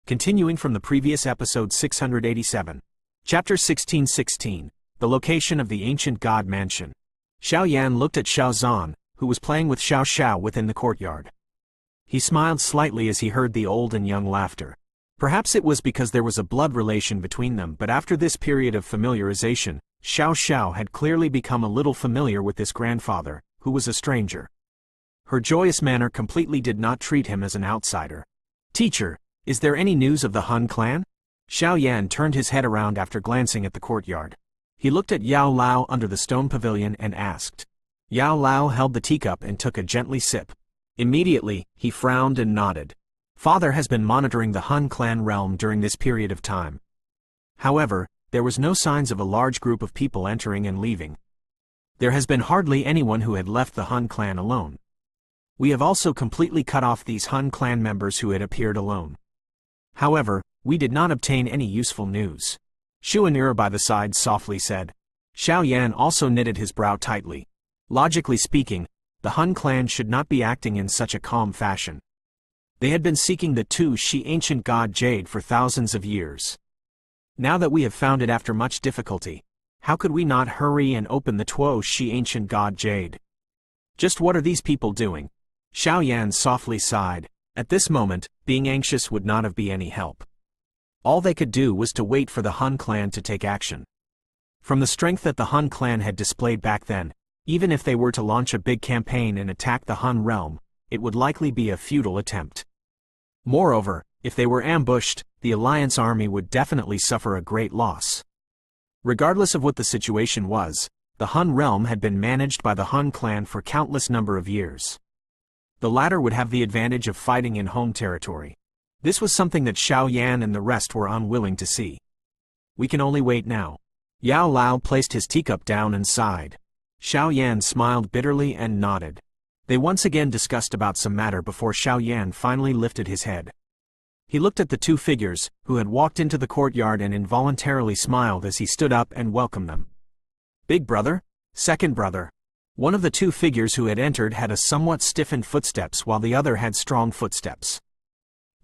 Continuing from the previous episode 687. Chapter 1616, The Location of the Ancient God Mansion. Xiao Yan looked at Xiao Zhan, who was playing with Xiao Xiao within the courtyard. He smiled slightly as he heard the old and young laughter. Perhaps it was because there was a blood relation between them, but after this period of familiarization, Xiao Xiao had clearly become a little familiar with this grandfather, who was a stranger. Her joyous manner completely did not treat him as an outsider. "Teacher, is there any news of the Han clan?" Xiao Yan turned his head around after glancing at the courtyard. He looked at Yao Lao under the stone pavilion and asked. Yao Lao held the teacup and took a gently sip. Immediately, he frowned and nodded. Father has been monitoring the Han clan realm during this period of time. However, there was no signs of a large group of people entering and leaving. There has been hardly anyone who had left the Han clan alone. We have also completely cut off these Han clan members who had appeared alone. However, we did not obtain any useful news. Xuan'er by the side softly said. Xiao Yan also knitted his brow tightly. Logically speaking, the Han clan should not be acting in such a calm fashion. They had been seeking the Shi ancient god jade for thousands of years. Now that we have found it after much difficulty, how could we not hurry and open the Shi ancient god jade? Just what are these people doing? Xiao Yan softly sighed. At this moment, being anxious would not be any help. All they could do was to wait for the Han clan to take action. From the strength that the Han clan had displayed back then, even if they were to launch a big campaign and attack the Han realm, it would likely be a futile attempt. Moreover, if they were ambushed, the Alliance army would definitely suffer a great loss. Regardless of what the situation was, the Han realm had been managed by the Han clan for countless number of years. The latter would have the advantage of fighting in home territory. This was something that Xiao Yan and the rest were unwilling to see. We can only wait now. Yao Lao placed his teacup down and sighed. Xiao Yan smiled bitterly and nodded. They once again discussed about some matter before Xiao Yan finally lifted his head. He looked at the two figures, who had walked into the courtyard, and involuntarily smiled as he stood up and welcomed them. Big brother? Second brother. One of the two figures who had entered had a somewhat stiffened footsteps while the other had strong footsteps.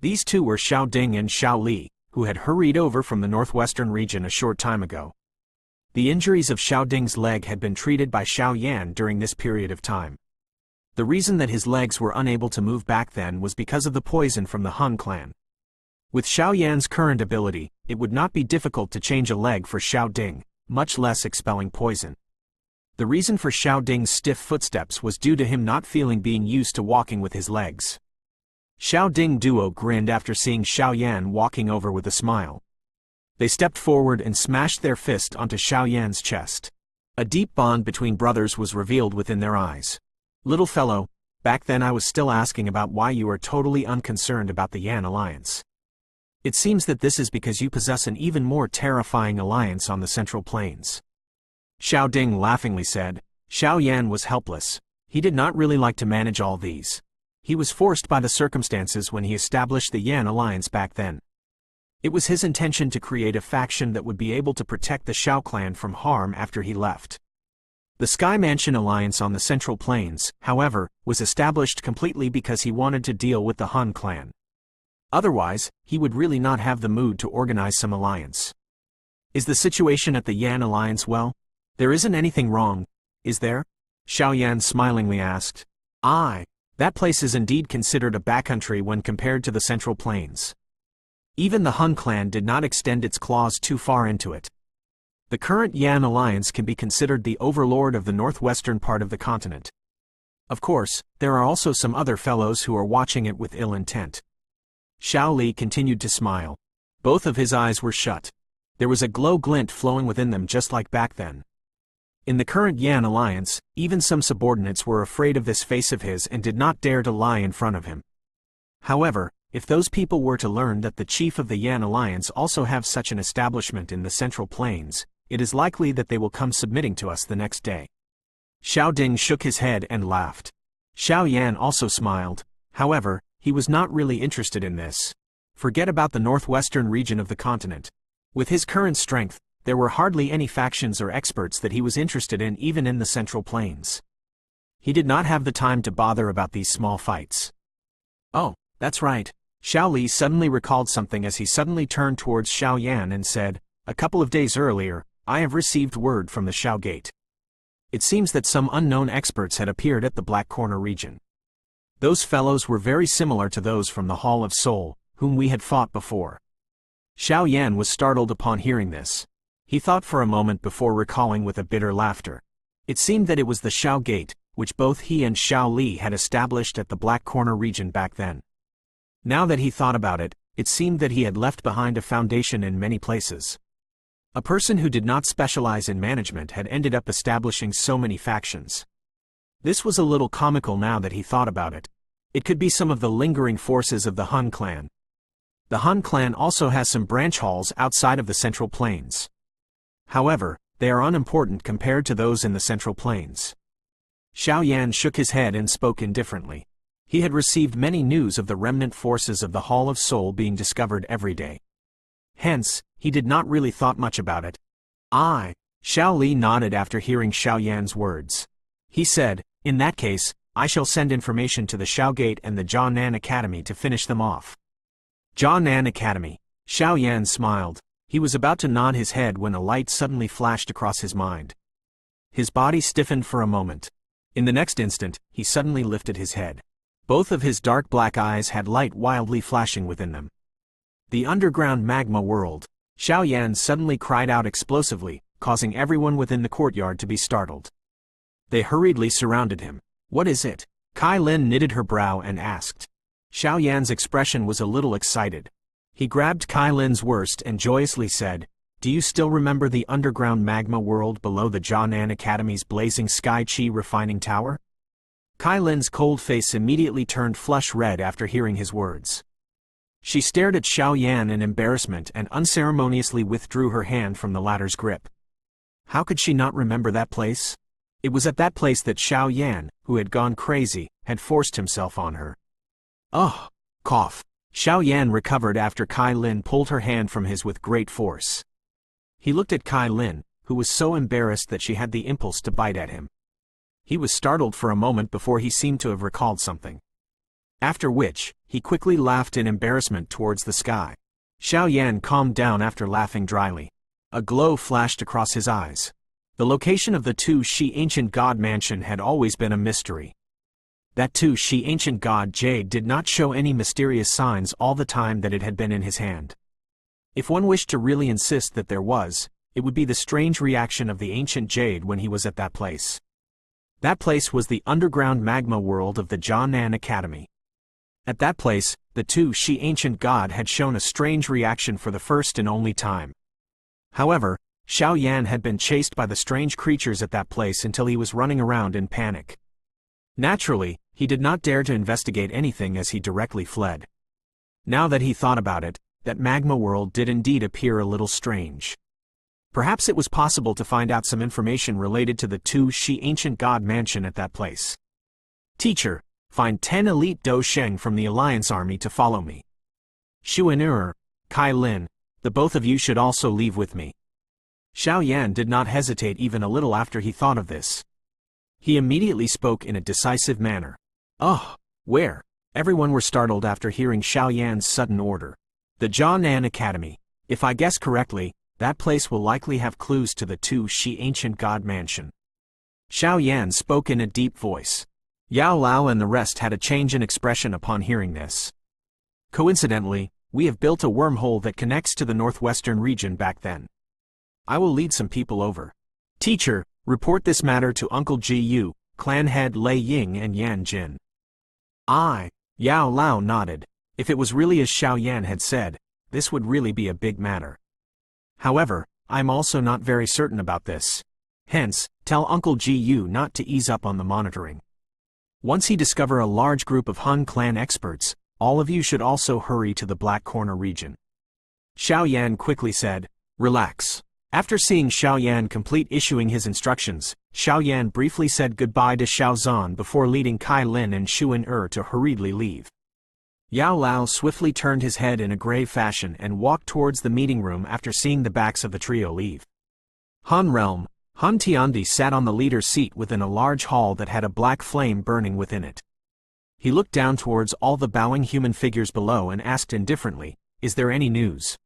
These two were Xiao Ding and Xiao Li, who had hurried over from the northwestern region a short time ago. The injuries of Xiao Ding's leg had been treated by Xiao Yan during this period of time. The reason that his legs were unable to move back then was because of the poison from the Han clan. With Xiao Yan's current ability, it would not be difficult to change a leg for Xiao Ding, much less expelling poison. The reason for Xiao Ding's stiff footsteps was due to him not feeling being used to walking with his legs. Xiao Ding duo grinned after seeing Xiao Yan walking over with a smile. They stepped forward and smashed their fist onto Xiao Yan's chest. A deep bond between brothers was revealed within their eyes. Little fellow, back then I was still asking about why you are totally unconcerned about the Yan alliance. It seems that this is because you possess an even more terrifying alliance on the Central Plains. Xiao Ding laughingly said. Xiao Yan was helpless. He did not really like to manage all these. He was forced by the circumstances when he established the Yan alliance back then. It was his intention to create a faction that would be able to protect the Xiao clan from harm after he left. The Sky Mansion alliance on the Central Plains, however, was established completely because he wanted to deal with the Han clan. Otherwise, he would really not have the mood to organize some alliance. Is the situation at the Yan alliance well? There isn't anything wrong, is there? Xiao Yan smilingly asked. Aye, that place is indeed considered a backcountry when compared to the Central Plains. Even the Han clan did not extend its claws too far into it. The current Yan alliance can be considered the overlord of the northwestern part of the continent. Of course, there are also some other fellows who are watching it with ill intent. Xiao Li continued to smile. Both of his eyes were shut. There was a glint flowing within them just like back then. In the current Yan alliance, even some subordinates were afraid of this face of his and did not dare to lie in front of him. However, if those people were to learn that the chief of the Yan alliance also have such an establishment in the Central Plains, it is likely that they will come submitting to us the next day. Xiao Ding shook his head and laughed. Xiao Yan also smiled. However, he was not really interested in this. Forget about the northwestern region of the continent. With his current strength, there were hardly any factions or experts that he was interested in even in the Central Plains. He did not have the time to bother about these small fights. Oh, that's right. Xiao Li suddenly recalled something as he suddenly turned towards Xiao Yan and said, "A couple of days earlier, I have received word from the Xiao Gate. It seems that some unknown experts had appeared at the Black Corner region. Those fellows were very similar to those from the Hall of Soul, whom we had fought before." Xiao Yan was startled upon hearing this. He thought for a moment before recalling with a bitter laughter. It seemed that it was the Xiao Gate, which both he and Xiao Li had established at the Black Corner region back then. Now that he thought about it, it seemed that he had left behind a foundation in many places. A person who did not specialize in management had ended up establishing so many factions. This was a little comical now that he thought about it. It could be some of the lingering forces of the Han clan. The Han clan also has some branch halls outside of the Central Plains. However, they are unimportant compared to those in the Central Plains. Xiao Yan shook his head and spoke indifferently. He had received many news of the remnant forces of the Hall of Soul being discovered every day. Hence, he did not really thought much about it. Xiao Li nodded after hearing Xiao Yan's words. He said, "In that case, I shall send information to the Xiao Gate and the Jianan Academy to finish them off." Jianan Academy. Xiao Yan smiled. He was about to nod his head when a light suddenly flashed across his mind. His body stiffened for a moment. In the next instant, he suddenly lifted his head. Both of his dark black eyes had light wildly flashing within them. The underground magma world. Xiao Yan suddenly cried out explosively, causing everyone within the courtyard to be startled. They hurriedly surrounded him. "What is it?" Kai Lin knitted her brow and asked. Xiao Yan's expression was a little excited. He grabbed Kai Lin's worst and joyously said, "Do you still remember the underground magma world below the Jianan Academy's blazing sky chi refining tower?" Kai Lin's cold face immediately turned flush red after hearing his words. She stared at Xiao Yan in embarrassment and unceremoniously withdrew her hand from the latter's grip. How could she not remember that place? It was at that place that Xiao Yan, who had gone crazy, had forced himself on her. "Ugh!" Cough. Xiao Yan recovered after Kai Lin pulled her hand from his with great force. He looked at Kai Lin, who was so embarrassed that she had the impulse to bite at him. He was startled for a moment before he seemed to have recalled something. After which, he quickly laughed in embarrassment towards the sky. Xiao Yan calmed down after laughing dryly. A glow flashed across his eyes. The location of the Tu Shi ancient god mansion had always been a mystery. That Tu Shi ancient god jade did not show any mysterious signs all the time that it had been in his hand. If one wished to really insist that there was, it would be the strange reaction of the ancient jade when he was at that place. That place was the underground magma world of the Jianan Academy. At that place, the Tu Shi ancient god had shown a strange reaction for the first and only time. However, Xiao Yan had been chased by the strange creatures at that place until he was running around in panic. Naturally, he did not dare to investigate anything as he directly fled. Now that he thought about it, that magma world did indeed appear a little strange. Perhaps it was possible to find out some information related to the Tu Shi ancient god mansion at that place. "Teacher, find 10 elite Do Sheng from the Alliance army to follow me. Xuan, Kai Lin, the both of you should also leave with me." Xiao Yan did not hesitate even a little after he thought of this. He immediately spoke in a decisive manner. "Oh, where?" Everyone were startled after hearing Xiao Yan's sudden order. "The Jianan Academy. If I guess correctly, that place will likely have clues to the Tu Shi ancient god mansion." Xiao Yan spoke in a deep voice. Yao Lao and the rest had a change in expression upon hearing this. "Coincidentally, we have built a wormhole that connects to the northwestern region back then. I will lead some people over. Teacher, report this matter to Uncle Ji Yu, clan head Lei Ying and Yan Jin." Yao Lao nodded. If it was really as Xiao Yan had said, this would really be a big matter. However, I'm also not very certain about this. Hence, tell Uncle Ji Yu not to ease up on the monitoring. Once he discover a large group of Han clan experts, all of you should also hurry to the Black Corner region. Xiao Yan quickly said, "Relax." After seeing Xiao Yan complete issuing his instructions, Xiao Yan briefly said goodbye to Xiao Zhan before leading Kai Lin and Xuan to hurriedly leave. Yao Lao swiftly turned his head in a grave fashion and walked towards the meeting room after seeing the backs of the trio leave. Han Realm. Han Tiandi sat on the leader's seat within a large hall that had a black flame burning within it. He looked down towards all the bowing human figures below and asked indifferently, "Is there any news?"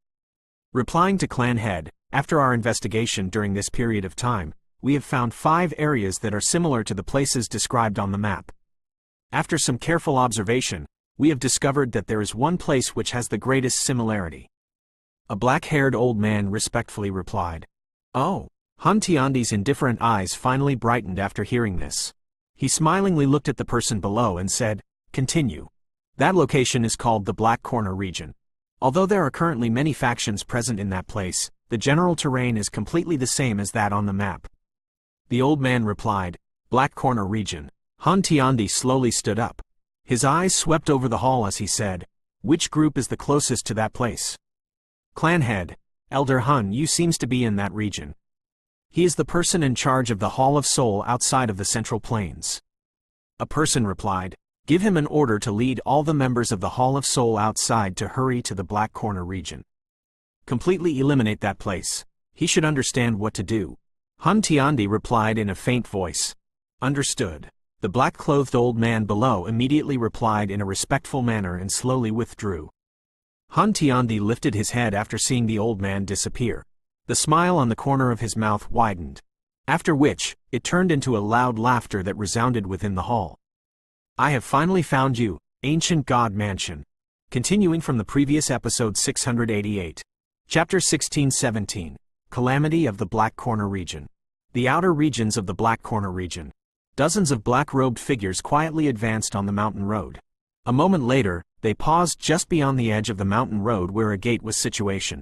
Replying to Clan Head, "After our investigation during this period of time, we have found 5 areas that are similar to the places described on the map. After some careful observation, we have discovered that there is one place which has the greatest similarity." A black-haired old man respectfully replied. "Oh." Han Tiandi's indifferent eyes finally brightened after hearing this. He smilingly looked at the person below and said, "Continue. That location is called the Black Corner region. Although there are currently many factions present in that place, the general terrain is completely the same as that on the map." The old man replied, "Black Corner region." Han Tiandi slowly stood up. His eyes swept over the hall as he said, "Which group is the closest to that place?" Clan Head, "Elder Hun Yu seems to be in that region. He is the person in charge of the Hall of Soul outside of the Central Plains." A person replied, "Give him an order to lead all the members of the Hall of Soul outside to hurry to the Black Corner region. Completely eliminate that place. He should understand what to do." Han Tiandi replied in a faint voice, "Understood." The black-clothed old man below immediately replied in a respectful manner and slowly withdrew. Han Tiandi lifted his head after seeing the old man disappear. The smile on the corner of his mouth widened. After which, it turned into a loud laughter that resounded within the hall. "I have finally found you, Ancient God Mansion." Continuing from the previous episode 688. Chapter 1617. Calamity of the Black Corner region. The outer regions of the Black Corner region. Dozens of black-robed figures quietly advanced on the mountain road. A moment later, they paused just beyond the edge of the mountain road where a gate was situated.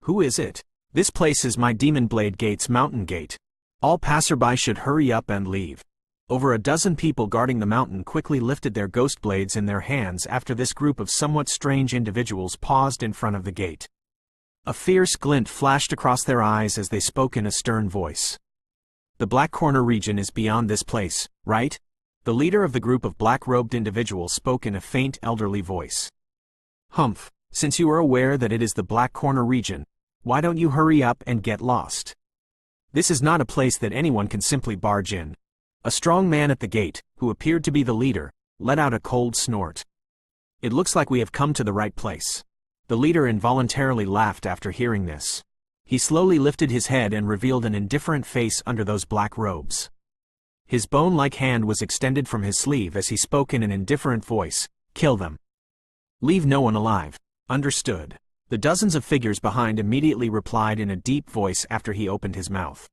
"Who is it?" "This place is my Demon Blade Gate's mountain gate. All passerby should hurry up and leave." Over a dozen people guarding the mountain quickly lifted their ghost blades in their hands after this group of somewhat strange individuals paused in front of the gate. A fierce glint flashed across their eyes as they spoke in a stern voice. "The Black Corner region is beyond this place, right?" The leader of the group of black-robed individuals spoke in a faint elderly voice. "Humph, since you are aware that it is the Black Corner region, why don't you hurry up and get lost? This is not a place that anyone can simply barge in." A strong man at the gate, who appeared to be the leader, let out a cold snort. "It looks like we have come to the right place." The leader involuntarily laughed after hearing this. He slowly lifted his head and revealed an indifferent face under those black robes. His bone-like hand was extended from his sleeve as he spoke in an indifferent voice, "Kill them. Leave no one alive." "Understood." The dozens of figures behind immediately replied in a deep voice after he opened his mouth.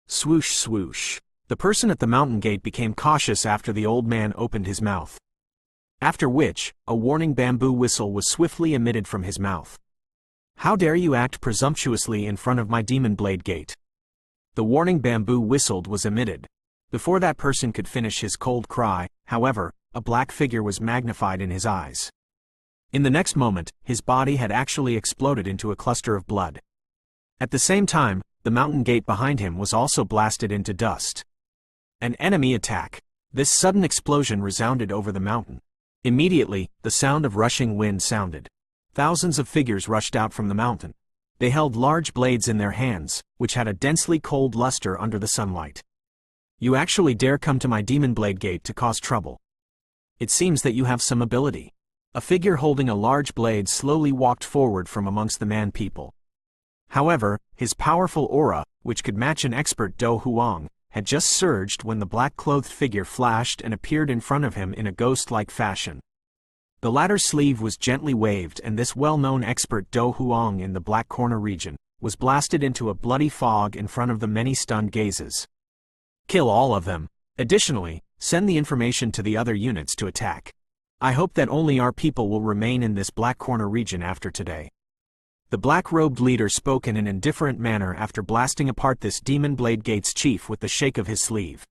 Swoosh swoosh. The person at the mountain gate became cautious after the old man opened his mouth. After which, a warning bamboo whistle was swiftly emitted from his mouth. "How dare you act presumptuously in front of my Demon Blade Gate?" The warning bamboo whistled was emitted. Before that person could finish his cold cry, however, a black figure was magnified in his eyes. In the next moment, his body had actually exploded into a cluster of blood. At the same time, the mountain gate behind him was also blasted into dust. An enemy attack. This sudden explosion resounded over the mountain. Immediately, the sound of rushing wind sounded. Thousands of figures rushed out from the mountain. They held large blades in their hands, which had a densely cold luster under the sunlight. "You actually dare come to my Demon Blade Gate to cause trouble. It seems that you have some ability." A figure holding a large blade slowly walked forward from amongst the man people. However, his powerful aura, which could match an expert Do Huang, had just surged when the black-clothed figure flashed and appeared in front of him in a ghost-like fashion. The latter's sleeve was gently waved and this well-known expert Do Huang in the Black Corner region was blasted into a bloody fog in front of the many stunned gazes. "Kill all of them. Additionally, send the information to the other units to attack. I hope that only our people will remain in this Black Corner region after today." The black-robed leader spoke in an indifferent manner after blasting apart this Demon Blade Gate's chief with the shake of his sleeve.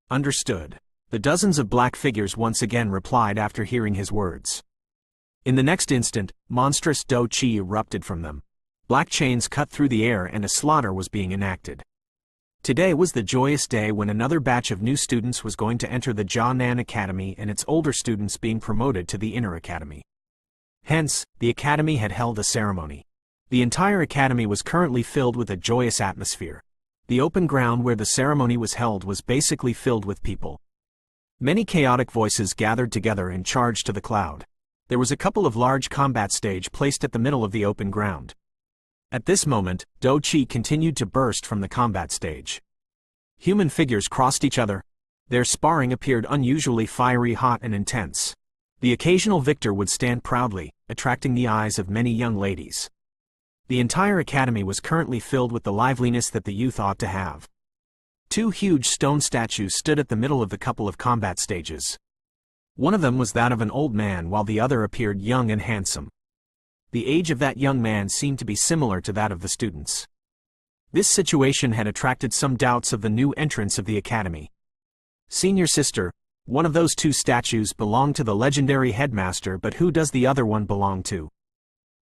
"Understood." The dozens of black figures once again replied after hearing his words. In the next instant, monstrous Do Chi erupted from them. Black chains cut through the air and a slaughter was being enacted. Today was the joyous day when another batch of new students was going to enter the Jianan Academy and its older students being promoted to the Inner Academy. Hence, the academy had held a ceremony. The entire academy was currently filled with a joyous atmosphere. The open ground where the ceremony was held was basically filled with people. Many chaotic voices gathered together and charged to the cloud. There was a couple of large combat stage placed at the middle of the open ground. At this moment, Do Chi continued to burst from the combat stage. Human figures crossed each other. Their sparring appeared unusually fiery, hot and intense. The occasional victor would stand proudly, attracting the eyes of many young ladies. The entire academy was currently filled with the liveliness that the youth ought to have. Two huge stone statues stood at the middle of the couple of combat stages. One of them was that of an old man while the other appeared young and handsome. The age of that young man seemed to be similar to that of the students. This situation had attracted some doubts of the new entrants of the academy. Senior sister, one of those two statues belonged to the legendary headmaster, but who does the other one belong to?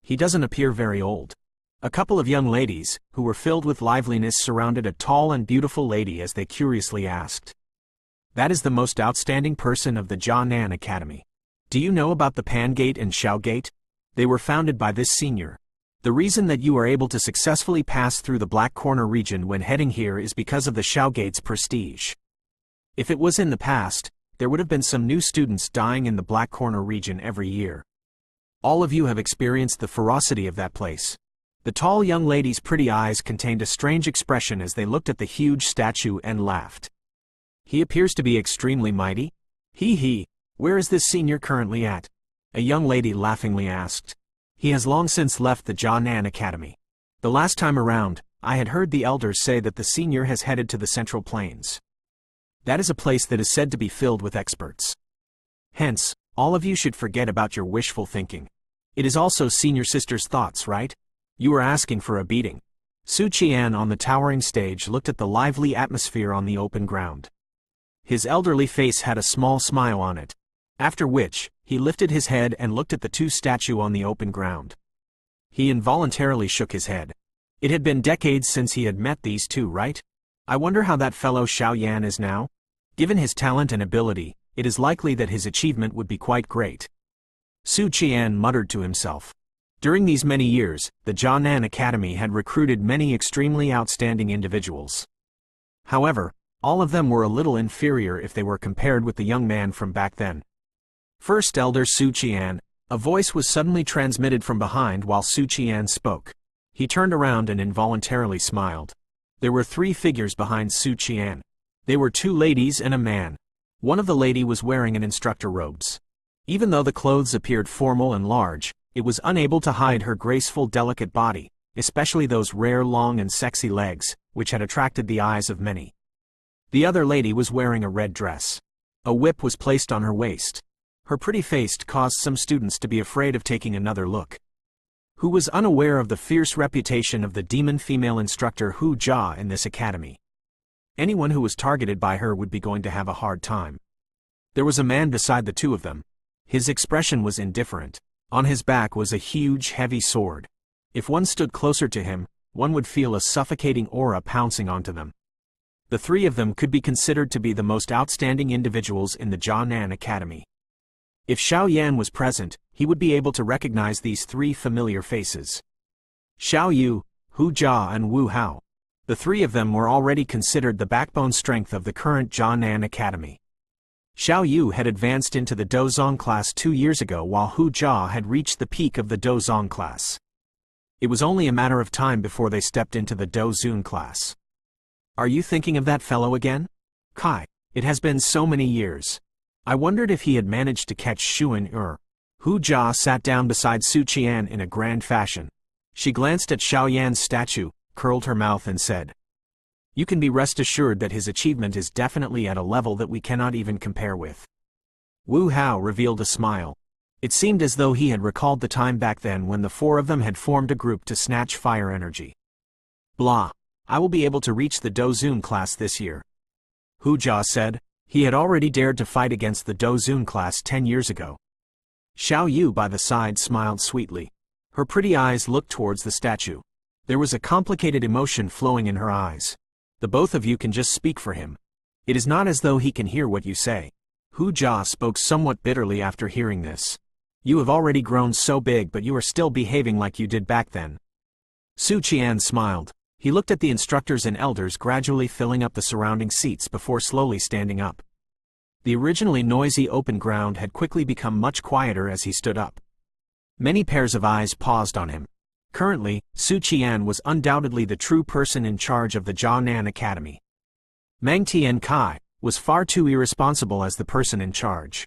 He doesn't appear very old. A couple of young ladies, who were filled with liveliness, surrounded a tall and beautiful lady as they curiously asked. That is the most outstanding person of the Jianan Academy. Do you know about the Pan Gate and Xiao Gate? They were founded by this senior. The reason that you are able to successfully pass through the Black Corner region when heading here is because of the Xiao Gate's prestige. If it was in the past, there would have been some new students dying in the Black Corner region every year. All of you have experienced the ferocity of that place. The tall young lady's pretty eyes contained a strange expression as they looked at the huge statue and laughed. He appears to be extremely mighty? He, where is this senior currently at? A young lady laughingly asked. He has long since left the Jianan Academy. The last time around, I had heard the elders say that the senior has headed to the Central Plains. That is a place that is said to be filled with experts. Hence, all of you should forget about your wishful thinking. It is also senior sister's thoughts, right? You are asking for a beating. Su Qian on the towering stage looked at the lively atmosphere on the open ground. His elderly face had a small smile on it. After which, he lifted his head and looked at the two statues on the open ground. He involuntarily shook his head. It had been decades since he had met these two, right? I wonder how that fellow Xiao Yan is now? Given his talent and ability, it is likely that his achievement would be quite great. Su Qian muttered to himself. During these many years, the Jianan Academy had recruited many extremely outstanding individuals. However, all of them were a little inferior if they were compared with the young man from back then. First Elder Su Qian, a voice was suddenly transmitted from behind while Su Qian spoke. He turned around and involuntarily smiled. There were three figures behind Su Qian. They were two ladies and a man. One of the lady was wearing an instructor robes. Even though the clothes appeared formal and large, it was unable to hide her graceful, delicate body, especially those rare, long and sexy legs, which had attracted the eyes of many. The other lady was wearing a red dress. A whip was placed on her waist. Her pretty face caused some students to be afraid of taking another look. Who was unaware of the fierce reputation of the demon female instructor Hu Jia in this academy? Anyone who was targeted by her would be going to have a hard time. There was a man beside the two of them. His expression was indifferent. On his back was a huge, heavy sword. If one stood closer to him, one would feel a suffocating aura pouncing onto them. The three of them could be considered to be the most outstanding individuals in the Jianan Academy. If Xiao Yan was present, he would be able to recognize these three familiar faces. Xiao Yu, Hu Jia and Wu Hao. The three of them were already considered the backbone strength of the current Jianan Academy. Xiao Yu had advanced into the Dozong class 2 years ago while Hu Jia had reached the peak of the Dozong class. It was only a matter of time before they stepped into the Dozun class. Are you thinking of that fellow again? Kai, it has been so many years. I wondered if he had managed to catch Xuan Er. Hu Jia sat down beside Su Qian in a grand fashion. She glanced at Xiao Yan's statue, curled her mouth and said, "You can be rest assured that his achievement is definitely at a level that we cannot even compare with." Wu Hao revealed a smile. It seemed as though he had recalled the time back then when the four of them had formed a group to snatch fire energy. Blah. I will be able to reach the Dozun class this year. Hu Jia said. He had already dared to fight against the Dozun class 10 years ago. Xiao Yu by the side smiled sweetly. Her pretty eyes looked towards the statue. There was a complicated emotion flowing in her eyes. The both of you can just speak for him. It is not as though he can hear what you say. Hu Jia spoke somewhat bitterly after hearing this. You have already grown so big, but you are still behaving like you did back then. Su Qian smiled. He looked at the instructors and elders gradually filling up the surrounding seats before slowly standing up. The originally noisy open ground had quickly become much quieter as he stood up. Many pairs of eyes paused on him. Currently, Su Qian was undoubtedly the true person in charge of the Jianan Academy. Meng Tian Kai was far too irresponsible as the person in charge.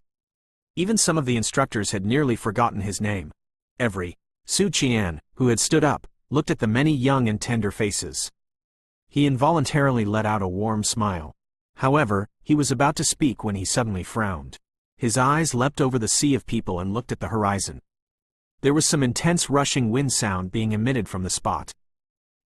Even some of the instructors had nearly forgotten his name. Su Qian, who had stood up, looked at the many young and tender faces. He involuntarily let out a warm smile. However, he was about to speak when he suddenly frowned. His eyes leapt over the sea of people and looked at the horizon. There was some intense rushing wind sound being emitted from the spot.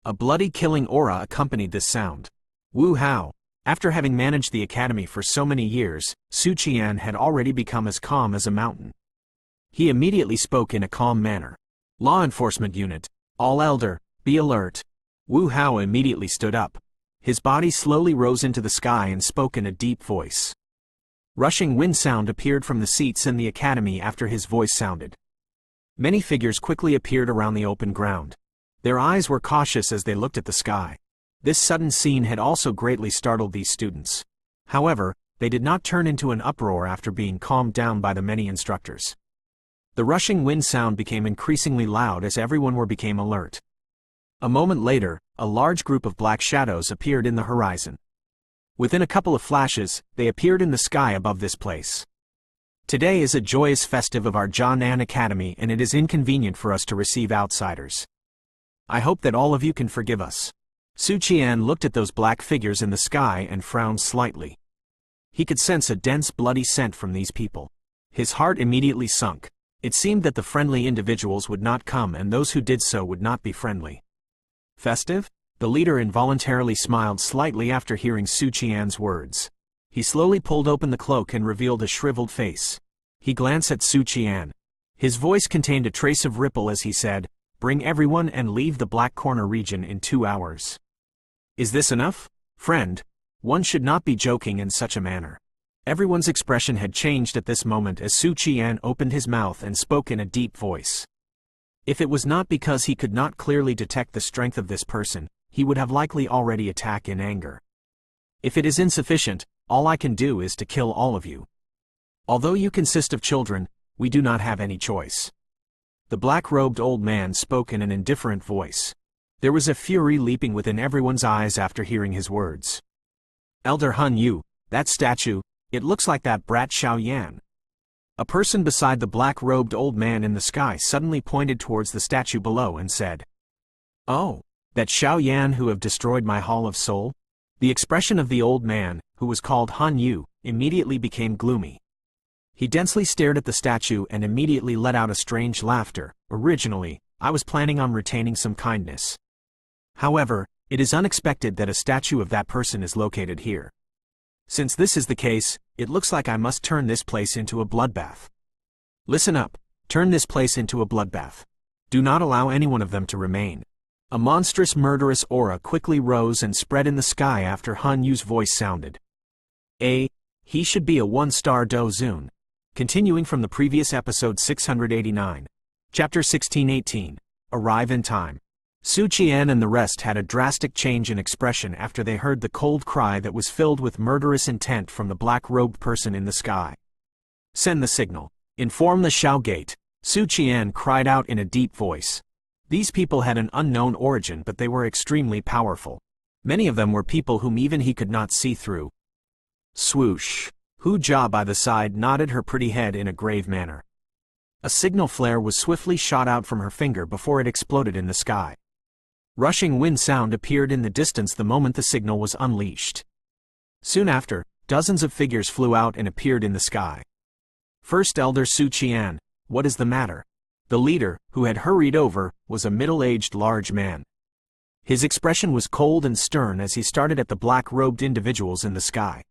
A bloody killing aura accompanied this sound. Wu Hao. After having managed the academy for so many years, Su Qian had already become as calm as a mountain. He immediately spoke in a calm manner. Law enforcement unit. All elder, be alert. Wu Hao immediately stood up. His body slowly rose into the sky and spoke in a deep voice. Rushing wind sound appeared from the seats in the academy after his voice sounded. Many figures quickly appeared around the open ground. Their eyes were cautious as they looked at the sky. This sudden scene had also greatly startled these students. However, they did not turn into an uproar after being calmed down by the many instructors. The rushing wind sound became increasingly loud as everyone became alert. A moment later, a large group of black shadows appeared in the horizon. Within a couple of flashes, they appeared in the sky above this place. Today is a joyous festive of our Jianan Academy, and it is inconvenient for us to receive outsiders. I hope that all of you can forgive us. Su Qian looked at those black figures in the sky and frowned slightly. He could sense a dense bloody scent from these people. His heart immediately sunk. It seemed that the friendly individuals would not come, and those who did so would not be friendly. Festive? The leader involuntarily smiled slightly after hearing Su Qian's words. He slowly pulled open the cloak and revealed a shriveled face. He glanced at Su Qian. His voice contained a trace of ripple as he said, "Bring everyone and leave the Black Corner region in 2 hours." Is this enough? Friend, one should not be joking in such a manner. Everyone's expression had changed at this moment as Su Qian opened his mouth and spoke in a deep voice. If it was not because he could not clearly detect the strength of this person, he would have likely already attacked in anger. If it is insufficient, all I can do is to kill all of you. Although you consist of children, we do not have any choice. The black-robed old man spoke in an indifferent voice. There was a fury leaping within everyone's eyes after hearing his words. Elder Hun Yu, that statue, it looks like that brat Xiao Yan. A person beside the black-robed old man in the sky suddenly pointed towards the statue below and said, "Oh, that Xiao Yan who have destroyed my Hall of Soul?" The expression of the old man, who was called Han Yu, immediately became gloomy. He densely stared at the statue and immediately let out a strange laughter. Originally, I was planning on retaining some kindness. However, it is unexpected that a statue of that person is located here. Since this is the case, it looks like I must turn this place into a bloodbath. Listen up, turn this place into a bloodbath. Do not allow any one of them to remain. A monstrous murderous aura quickly rose and spread in the sky after Han Yu's voice sounded. He should be a 1-star Dozun. Continuing from the previous episode 689. Chapter 1618. Arrive in time. Su Qian and the rest had a drastic change in expression after they heard the cold cry that was filled with murderous intent from the black-robed person in the sky. Send the signal. Inform the Shao Gate. Su Qian cried out in a deep voice. These people had an unknown origin, but they were extremely powerful. Many of them were people whom even he could not see through. Swoosh. Hu Jia by the side nodded her pretty head in a grave manner. A signal flare was swiftly shot out from her finger before it exploded in the sky. Rushing wind sound appeared in the distance the moment the signal was unleashed. Soon after, dozens of figures flew out and appeared in the sky. First Elder Su Qian, what is the matter? The leader, who had hurried over, was a middle-aged large man. His expression was cold and stern as he started at the black-robed individuals in the sky.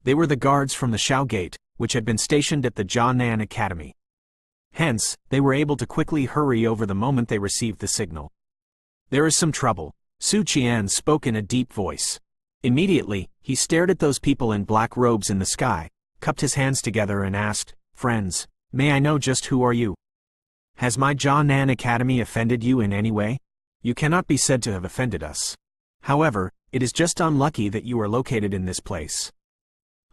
They were the guards from the Shao Gate, which had been stationed at the Jianan Academy. Hence, they were able to quickly hurry over the moment they received the signal. There is some trouble. Su Qian spoke in a deep voice. Immediately, he stared at those people in black robes in the sky, cupped his hands together and asked, "Friends, may I know just who are you? Has my Jianan Academy offended you in any way? You cannot be said to have offended us. However, it is just unlucky that you are located in this place."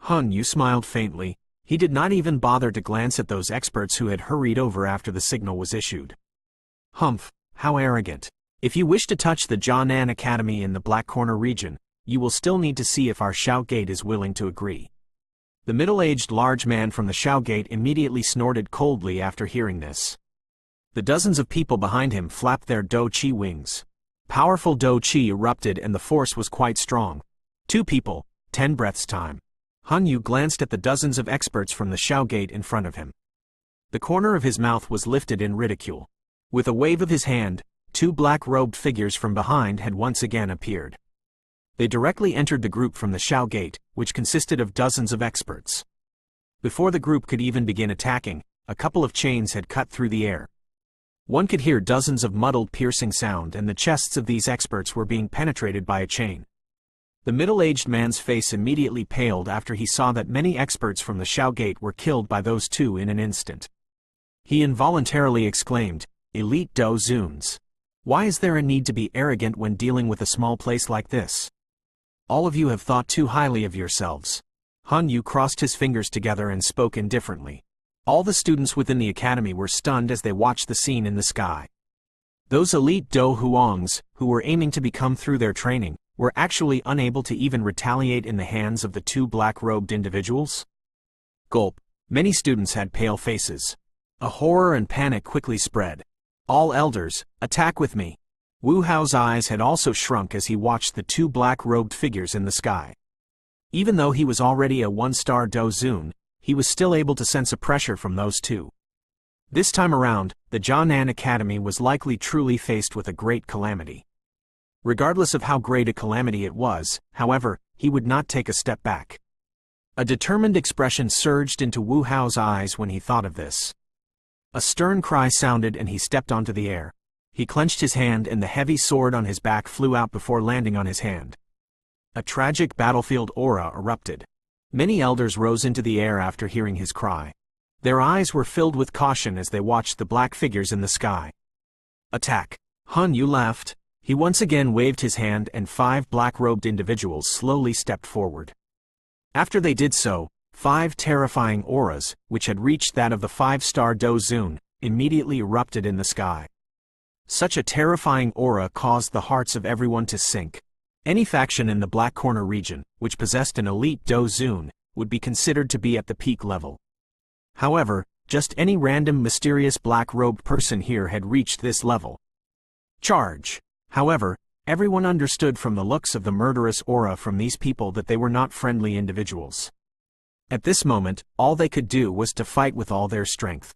Hun Yu smiled faintly. He did not even bother to glance at those experts who had hurried over after the signal was issued. Humph, how arrogant. If you wish to touch the Jianan Academy in the Black Corner region, you will still need to see if our Shout Gate is willing to agree. The middle-aged large man from the Shout Gate immediately snorted coldly after hearing this. The dozens of people behind him flapped their Do Chi wings. Powerful Do Chi erupted and the force was quite strong. 2 people, 10 breaths time. Hun Yu glanced at the dozens of experts from the Shout Gate in front of him. The corner of his mouth was lifted in ridicule. With a wave of his hand, 2 black-robed figures from behind had once again appeared. They directly entered the group from the Shout Gate, which consisted of dozens of experts. Before the group could even begin attacking, a couple of chains had cut through the air. One could hear dozens of muddled piercing sound, and the chests of these experts were being penetrated by a chain. The middle-aged man's face immediately paled after he saw that many experts from the Shout Gate were killed by those 2 in an instant. He involuntarily exclaimed, "Elite Do Zuns. Why is there a need to be arrogant when dealing with a small place like this? All of you have thought too highly of yourselves." Hun Yu crossed his fingers together and spoke indifferently. All the students within the academy were stunned as they watched the scene in the sky. Those elite Do Huangs, who were aiming to become through their training, were actually unable to even retaliate in the hands of the 2 black-robed individuals? Gulp. Many students had pale faces. A horror and panic quickly spread. "All elders, attack with me." Wu Hao's eyes had also shrunk as he watched the 2 black-robed figures in the sky. Even though he was already a 1-star Do Zun, he was still able to sense a pressure from those 2. This time around, the Jianan Academy was likely truly faced with a great calamity. Regardless of how great a calamity it was, however, he would not take a step back. A determined expression surged into Wu Hao's eyes when he thought of this. A stern cry sounded and he stepped onto the air. He clenched his hand and the heavy sword on his back flew out before landing on his hand. A tragic battlefield aura erupted. Many elders rose into the air after hearing his cry. Their eyes were filled with caution as they watched the black figures in the sky. "Attack!" Hun Yu laughed. He once again waved his hand and 5 black-robed individuals slowly stepped forward. After they did so, 5 terrifying auras, which had reached that of the 5-star Do Zun, immediately erupted in the sky. Such a terrifying aura caused the hearts of everyone to sink. Any faction in the Black Corner region, which possessed an elite Do Zun, would be considered to be at the peak level. However, just any random mysterious black-robed person here had reached this level. Charge! However, everyone understood from the looks of the murderous aura from these people that they were not friendly individuals. At this moment, all they could do was to fight with all their strength.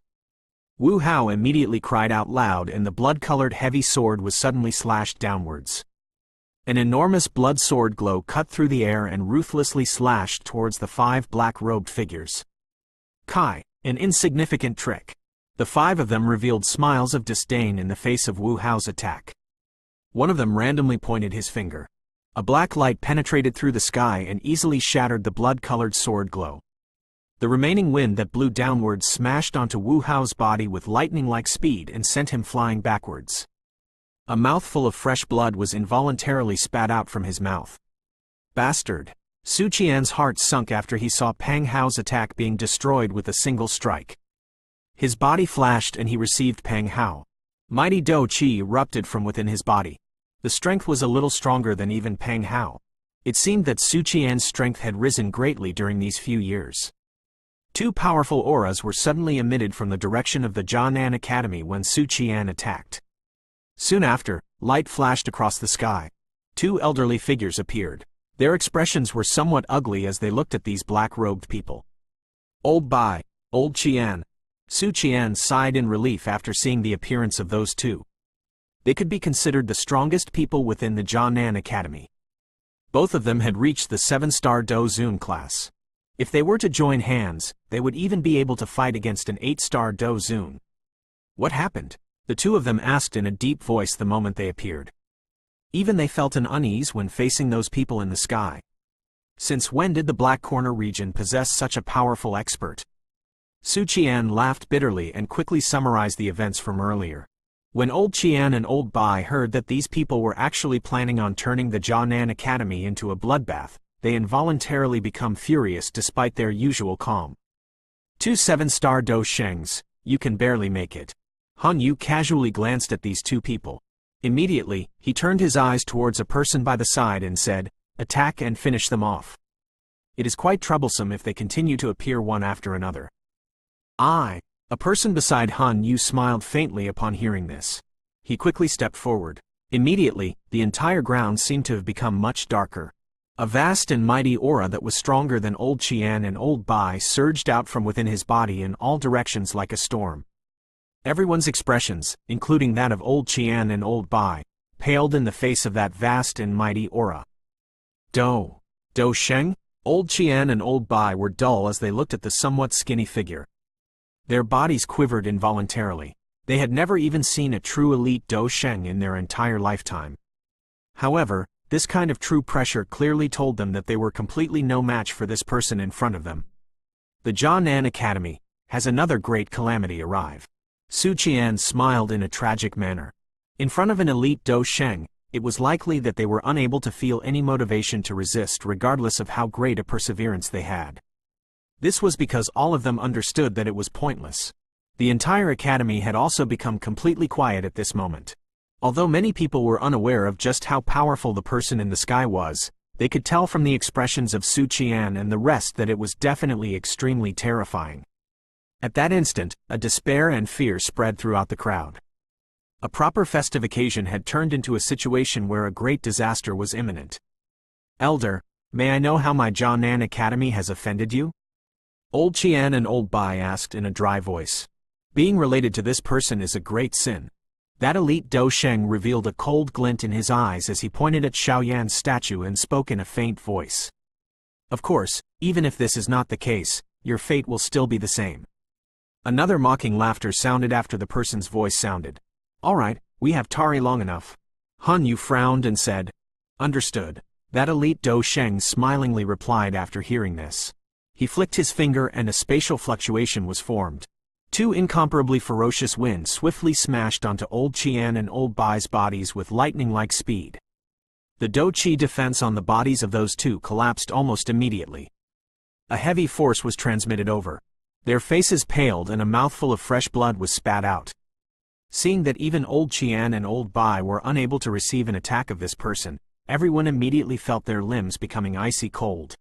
Wu Hao immediately cried out loud and the blood-colored heavy sword was suddenly slashed downwards. An enormous blood sword glow cut through the air and ruthlessly slashed towards the 5 black-robed figures. Kai, an insignificant trick. The 5 of them revealed smiles of disdain in the face of Wu Hao's attack. One of them randomly pointed his finger. A black light penetrated through the sky and easily shattered the blood-colored sword glow. The remaining wind that blew downwards smashed onto Wu Hao's body with lightning-like speed and sent him flying backwards. A mouthful of fresh blood was involuntarily spat out from his mouth. Bastard! Su Qian's heart sunk after he saw Pang Hao's attack being destroyed with a single strike. His body flashed and he received Pang Hao. Mighty Do Qi erupted from within his body. The strength was a little stronger than even Pang Hao. It seemed that Su Qian's strength had risen greatly during these few years. 2 powerful auras were suddenly emitted from the direction of the Jianan Academy when Su Qian attacked. Soon after, light flashed across the sky. 2 elderly figures appeared. Their expressions were somewhat ugly as they looked at these black-robed people. Old Bai, Old Qian. Su Qian sighed in relief after seeing the appearance of those 2. They could be considered the strongest people within the Jianan Academy. Both of them had reached the 7-star Do Zun class. If they were to join hands, they would even be able to fight against an 8-star Do Zun. What happened? The 2 of them asked in a deep voice the moment they appeared. Even they felt an unease when facing those people in the sky. Since when did the Black Corner region possess such a powerful expert? Su Qian laughed bitterly and quickly summarized the events from earlier. When Old Qian and Old Bai heard that these people were actually planning on turning the Jianan Academy into a bloodbath, they involuntarily become furious despite their usual calm. 2 7-star Do Shengs, you can barely make it. Han Yu casually glanced at these two people. Immediately, he turned his eyes towards a person by the side and said, "Attack and finish them off. It is quite troublesome if they continue to appear one after another." A person beside Han Yu smiled faintly upon hearing this. He quickly stepped forward. Immediately, the entire ground seemed to have become much darker. A vast and mighty aura that was stronger than Old Qian and Old Bai surged out from within his body in all directions like a storm. Everyone's expressions, including that of Old Qian and Old Bai, paled in the face of that vast and mighty aura. Do Sheng? Old Qian and Old Bai were dull as they looked at the somewhat skinny figure. Their bodies quivered involuntarily. They had never even seen a true elite Do Sheng in their entire lifetime. However, this kind of true pressure clearly told them that they were completely no match for this person in front of them. The Jianan Academy has another great calamity arrive. Su Qian smiled in a tragic manner. In front of an elite Do Sheng, it was likely that they were unable to feel any motivation to resist regardless of how great a perseverance they had. This was because all of them understood that it was pointless. The entire academy had also become completely quiet at this moment. Although many people were unaware of just how powerful the person in the sky was, they could tell from the expressions of Su Qian and the rest that it was definitely extremely terrifying. At that instant, a despair and fear spread throughout the crowd. A proper festive occasion had turned into a situation where a great disaster was imminent. "Elder, may I know how my Jianan Academy has offended you?" Old Qian and Old Bai asked in a dry voice. "Being related to this person is a great sin." That elite Do Sheng revealed a cold glint in his eyes as he pointed at Xiaoyan's statue and spoke in a faint voice. "Of course, even if this is not the case, your fate will still be the same." Another mocking laughter sounded after the person's voice sounded. "All right, we have tarry long enough." Han Yu frowned and said, "Understood." That elite Do Sheng smilingly replied after hearing this. He flicked his finger and a spatial fluctuation was formed. Two incomparably ferocious winds swiftly smashed onto Old Qian and Old Bai's bodies with lightning-like speed. The Do Qi defense on the bodies of those two collapsed almost immediately. A heavy force was transmitted over. Their faces paled and a mouthful of fresh blood was spat out. Seeing that even Old Qian and Old Bai were unable to receive an attack of this person, everyone immediately felt their limbs becoming icy cold.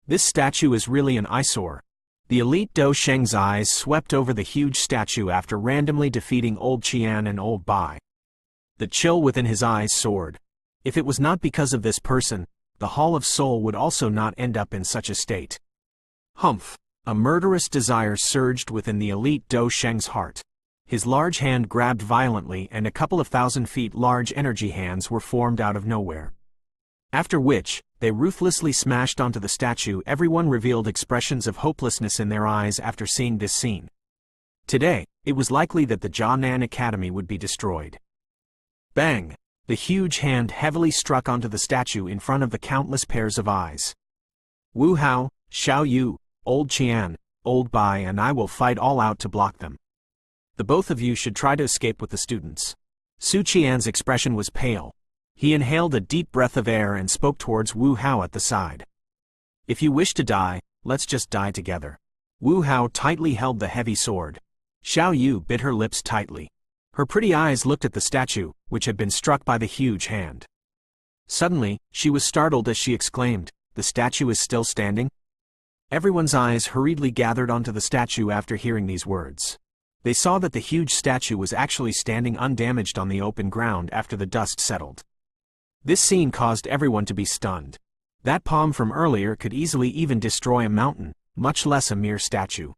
This statue is really an eyesore. The elite Do Sheng's eyes swept over the huge statue after randomly defeating Old Qian and Old Bai. The chill within his eyes soared. If it was not because of this person, the Hall of Soul would also not end up in such a state. Humph! A murderous desire surged within the elite Do Sheng's heart. His large hand grabbed violently and a couple of 1,000 feet large energy hands were formed out of nowhere. After which, they ruthlessly smashed onto the statue. Everyone revealed expressions of hopelessness in their eyes after seeing this scene. Today, it was likely that the Jianan Academy would be destroyed. Bang! The huge hand heavily struck onto the statue in front of the countless pairs of eyes. "Wu Hao, Xiao Yu, Old Qian, Old Bai and I will fight all out to block them. The both of you should try to escape with the students." Su Qian's expression was pale. He inhaled a deep breath of air and spoke towards Wu Hao at the side. "If you wish to die, let's just die together." Wu Hao tightly held the heavy sword. Xiao Yu bit her lips tightly. Her pretty eyes looked at the statue, which had been struck by the huge hand. Suddenly, she was startled as she exclaimed, "The statue is still standing?" Everyone's eyes hurriedly gathered onto the statue after hearing these words. They saw that the huge statue was actually standing undamaged on the open ground after the dust settled. This scene caused everyone to be stunned. That palm from earlier could easily even destroy a mountain, much less a mere statue.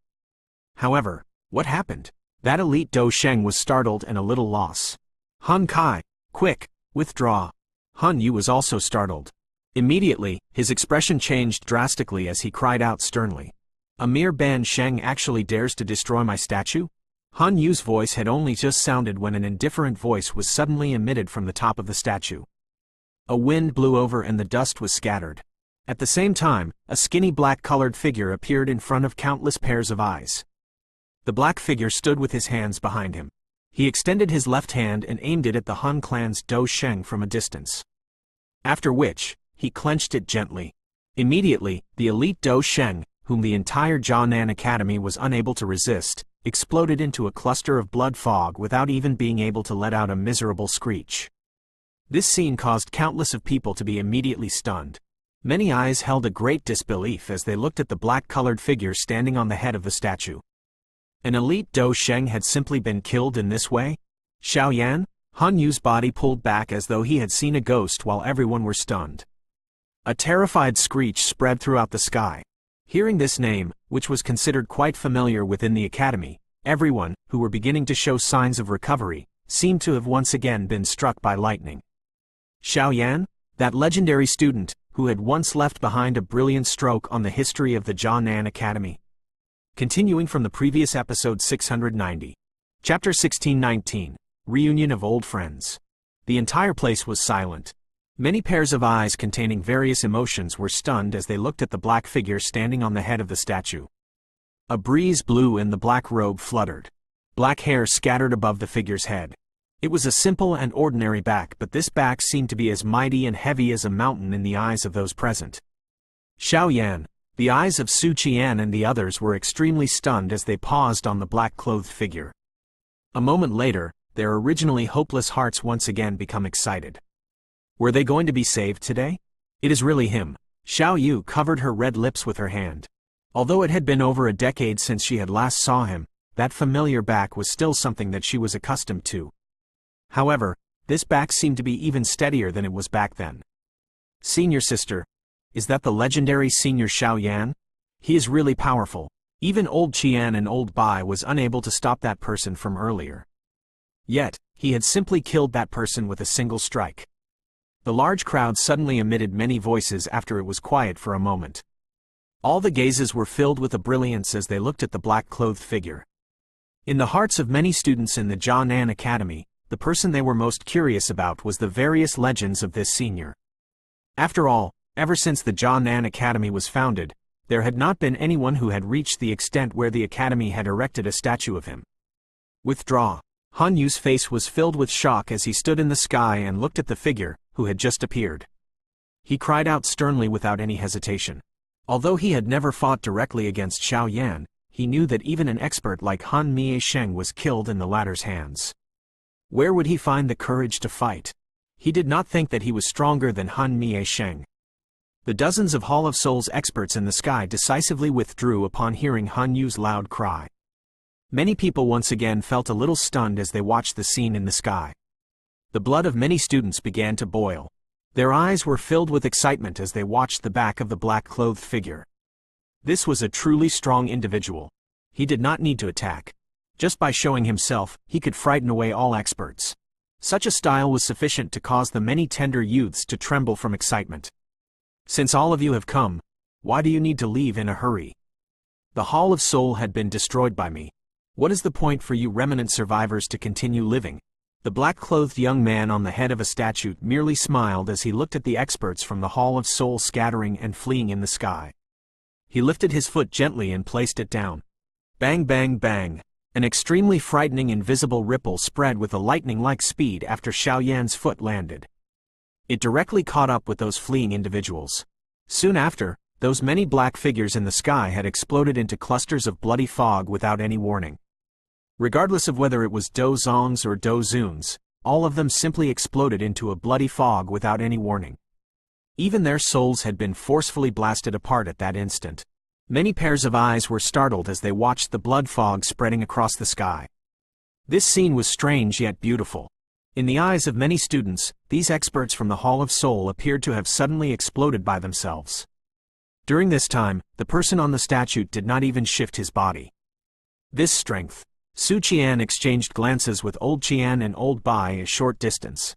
However, what happened? That elite Do Sheng was startled and a little lost. "Han Kai, quick, withdraw." Han Yu was also startled. Immediately, his expression changed drastically as he cried out sternly. "A mere Ban Sheng actually dares to destroy my statue?" Han Yu's voice had only just sounded when an indifferent voice was suddenly emitted from the top of the statue. A wind blew over and the dust was scattered. At the same time, a skinny black-colored figure appeared in front of countless pairs of eyes. The black figure stood with his hands behind him. He extended his left hand and aimed it at the Han clan's Do Sheng from a distance. After which, he clenched it gently. Immediately, the elite Dou Sheng, whom the entire Jianan Academy was unable to resist, exploded into a cluster of blood fog without even being able to let out a miserable screech. This scene caused countless of people to be immediately stunned. Many eyes held a great disbelief as they looked at the black-colored figure standing on the head of the statue. An elite Dou Sheng had simply been killed in this way? Xiao Yan? Han Yu's body pulled back as though he had seen a ghost while everyone were stunned. A terrified screech spread throughout the sky. Hearing this name, which was considered quite familiar within the academy, everyone, who were beginning to show signs of recovery, seemed to have once again been struck by lightning. Xiao Yan? That legendary student, who had once left behind a brilliant stroke on the history of the Jianan Academy. Continuing from the previous episode 690. Chapter 1619, Reunion of Old Friends. The entire place was silent. Many pairs of eyes containing various emotions were stunned as they looked at the black figure standing on the head of the statue. A breeze blew and the black robe fluttered. Black hair scattered above the figure's head. It was a simple and ordinary back, but this back seemed to be as mighty and heavy as a mountain in the eyes of those present. Xiao Yan. The eyes of Su Qian and the others were extremely stunned as they paused on the black-clothed figure. A moment later, their originally hopeless hearts once again become excited. Were they going to be saved today? It is really him. Xiao Yu covered her red lips with her hand. Although it had been over a decade since she had last saw him, that familiar back was still something that she was accustomed to. However, this back seemed to be even steadier than it was back then. Senior sister. Is that the legendary Senior Xiao Yan? He is really powerful. Even old Qian and old Bai was unable to stop that person from earlier. Yet, he had simply killed that person with a single strike. The large crowd suddenly emitted many voices after it was quiet for a moment. All the gazes were filled with a brilliance as they looked at the black-clothed figure. In the hearts of many students in the Jianan Academy, the person they were most curious about was the various legends of this senior. After all, ever since the Jianan Academy was founded, there had not been anyone who had reached the extent where the Academy had erected a statue of him. Withdraw. Han Yu's face was filled with shock as he stood in the sky and looked at the figure, who had just appeared. He cried out sternly without any hesitation. Although he had never fought directly against Xiao Yan, he knew that even an expert like Han Mie Sheng was killed in the latter's hands. Where would he find the courage to fight? He did not think that he was stronger than Han Mie Sheng. The dozens of Hall of Souls experts in the sky decisively withdrew upon hearing Han Yu's loud cry. Many people once again felt a little stunned as they watched the scene in the sky. The blood of many students began to boil. Their eyes were filled with excitement as they watched the back of the black-clothed figure. This was a truly strong individual. He did not need to attack. Just by showing himself, he could frighten away all experts. Such a style was sufficient to cause the many tender youths to tremble from excitement. Since all of you have come, why do you need to leave in a hurry? The Hall of Soul had been destroyed by me. What is the point for you remnant survivors to continue living? The black-clothed young man on the head of a statue merely smiled as he looked at the experts from the Hall of Soul scattering and fleeing in the sky. He lifted his foot gently and placed it down. Bang bang bang! An extremely frightening invisible ripple spread with a lightning-like speed after Xiao Yan's foot landed. It directly caught up with those fleeing individuals. Soon after, those many black figures in the sky had exploded into clusters of bloody fog without any warning. Regardless of whether it was Dou Zong's or Dou Zun's, all of them simply exploded into a bloody fog without any warning. Even their souls had been forcefully blasted apart at that instant. Many pairs of eyes were startled as they watched the blood fog spreading across the sky. This scene was strange yet beautiful. In the eyes of many students, these experts from the Hall of Soul appeared to have suddenly exploded by themselves. During this time, the person on the statue did not even shift his body. This strength. Su Qian exchanged glances with old Qian and old Bai a short distance.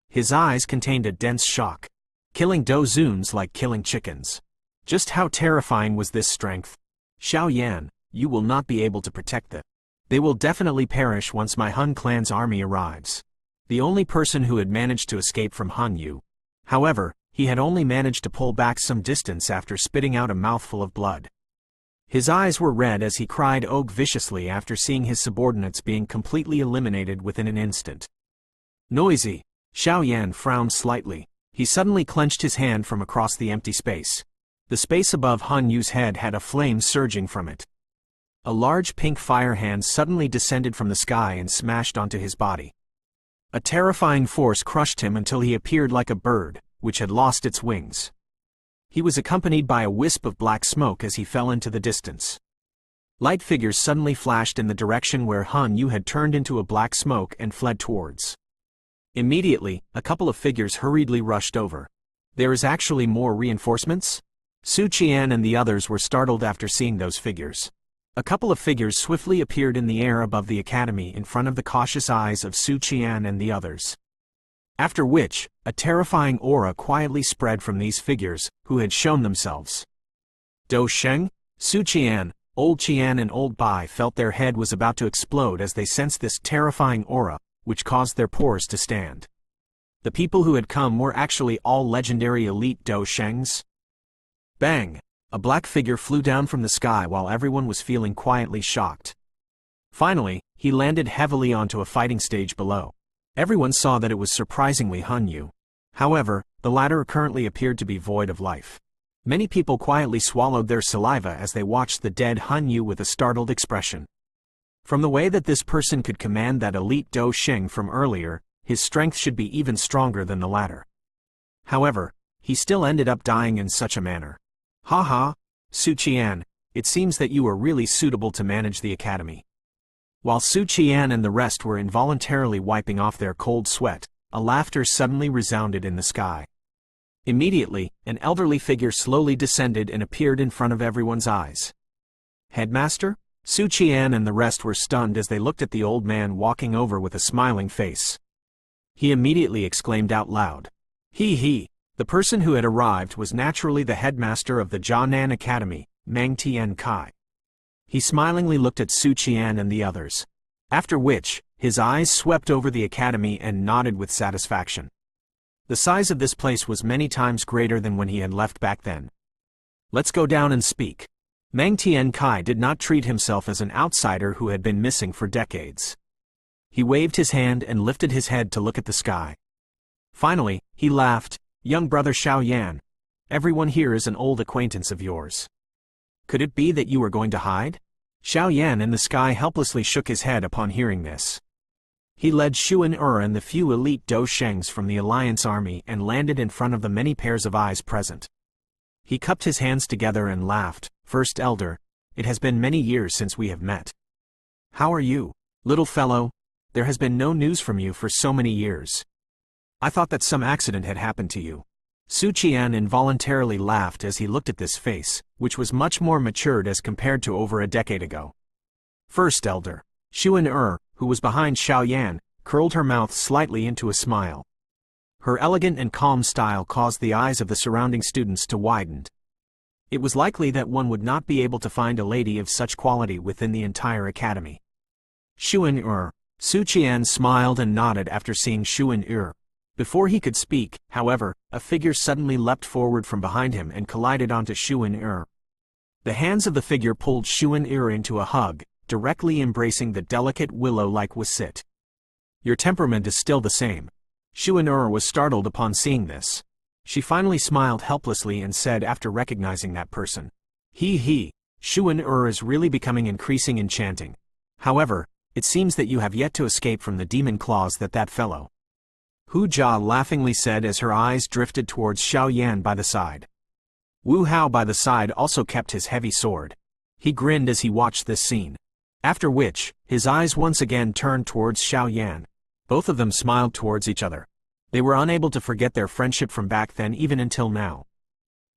His eyes contained a dense shock. Killing Dou Zun's like killing chickens. Just how terrifying was this strength? Xiao Yan, you will not be able to protect them. They will definitely perish once my Han clan's army arrives. The only person who had managed to escape from Han Yu. However, he had only managed to pull back some distance after spitting out a mouthful of blood. His eyes were red as he cried "Og" viciously after seeing his subordinates being completely eliminated within an instant. Noisy. Xiao Yan frowned slightly. He suddenly clenched his hand from across the empty space. The space above Han Yu's head had a flame surging from it. A large pink fire hand suddenly descended from the sky and smashed onto his body. A terrifying force crushed him until he appeared like a bird, which had lost its wings. He was accompanied by a wisp of black smoke as he fell into the distance. Light figures suddenly flashed in the direction where Han Yu had turned into a black smoke and fled towards. Immediately, a couple of figures hurriedly rushed over. There is actually more reinforcements? Su Qian and the others were startled after seeing those figures. A couple of figures swiftly appeared in the air above the academy in front of the cautious eyes of Su Qian and the others. After which, a terrifying aura quietly spread from these figures, who had shown themselves. Dou Sheng, Su Qian, Old Qian and Old Bai felt their head was about to explode as they sensed this terrifying aura, which caused their pores to stand. The people who had come were actually all legendary elite Dou Shengs. Bang! A black figure flew down from the sky while everyone was feeling quietly shocked. Finally, he landed heavily onto a fighting stage below. Everyone saw that it was surprisingly Han Yu. However, the latter currently appeared to be void of life. Many people quietly swallowed their saliva as they watched the dead Han Yu with a startled expression. From the way that this person could command that elite Dou Sheng from earlier, his strength should be even stronger than the latter. However, he still ended up dying in such a manner. Ha ha, Su Qian, it seems that you are really suitable to manage the academy. While Su Qian and the rest were involuntarily wiping off their cold sweat, a laughter suddenly resounded in the sky. Immediately, an elderly figure slowly descended and appeared in front of everyone's eyes. Headmaster? Su Qian and the rest were stunned as they looked at the old man walking over with a smiling face. He immediately exclaimed out loud. He. The person who had arrived was naturally the headmaster of the Jianan Academy, Mang Tian Kai. He smilingly looked at Su Qian and the others. After which, his eyes swept over the academy and nodded with satisfaction. The size of this place was many times greater than when he had left back then. Let's go down and speak. Mang Tian Kai did not treat himself as an outsider who had been missing for decades. He waved his hand and lifted his head to look at the sky. Finally, he laughed. Young brother Xiao Yan, everyone here is an old acquaintance of yours. Could it be that you were going to hide? Xiao Yan in the sky helplessly shook his head upon hearing this. He led Xun and the few elite Dou Shengs from the Alliance army and landed in front of the many pairs of eyes present. He cupped his hands together and laughed. First Elder, it has been many years since we have met. How are you, little fellow? There has been no news from you for so many years. I thought that some accident had happened to you. Su Qian involuntarily laughed as he looked at this face, which was much more matured as compared to over a decade ago. First Elder, Xun, who was behind Xiao Yan, curled her mouth slightly into a smile. Her elegant and calm style caused the eyes of the surrounding students to widen. It was likely that one would not be able to find a lady of such quality within the entire academy. Xun. Su Qian smiled and nodded after seeing Xun. Before he could speak, however, a figure suddenly leapt forward from behind him and collided onto Xun. The hands of the figure pulled Xun into a hug, directly embracing the delicate willow-like wasit. Your temperament is still the same. Xun was startled upon seeing this. She finally smiled helplessly and said after recognizing that person. Xun is really becoming increasing enchanting. However, it seems that you have yet to escape from the demon claws that fellow. Hu Jia laughingly said as her eyes drifted towards Xiao Yan by the side. Wu Hao by the side also kept his heavy sword. He grinned as he watched this scene. After which, his eyes once again turned towards Xiao Yan. Both of them smiled towards each other. They were unable to forget their friendship from back then even until now.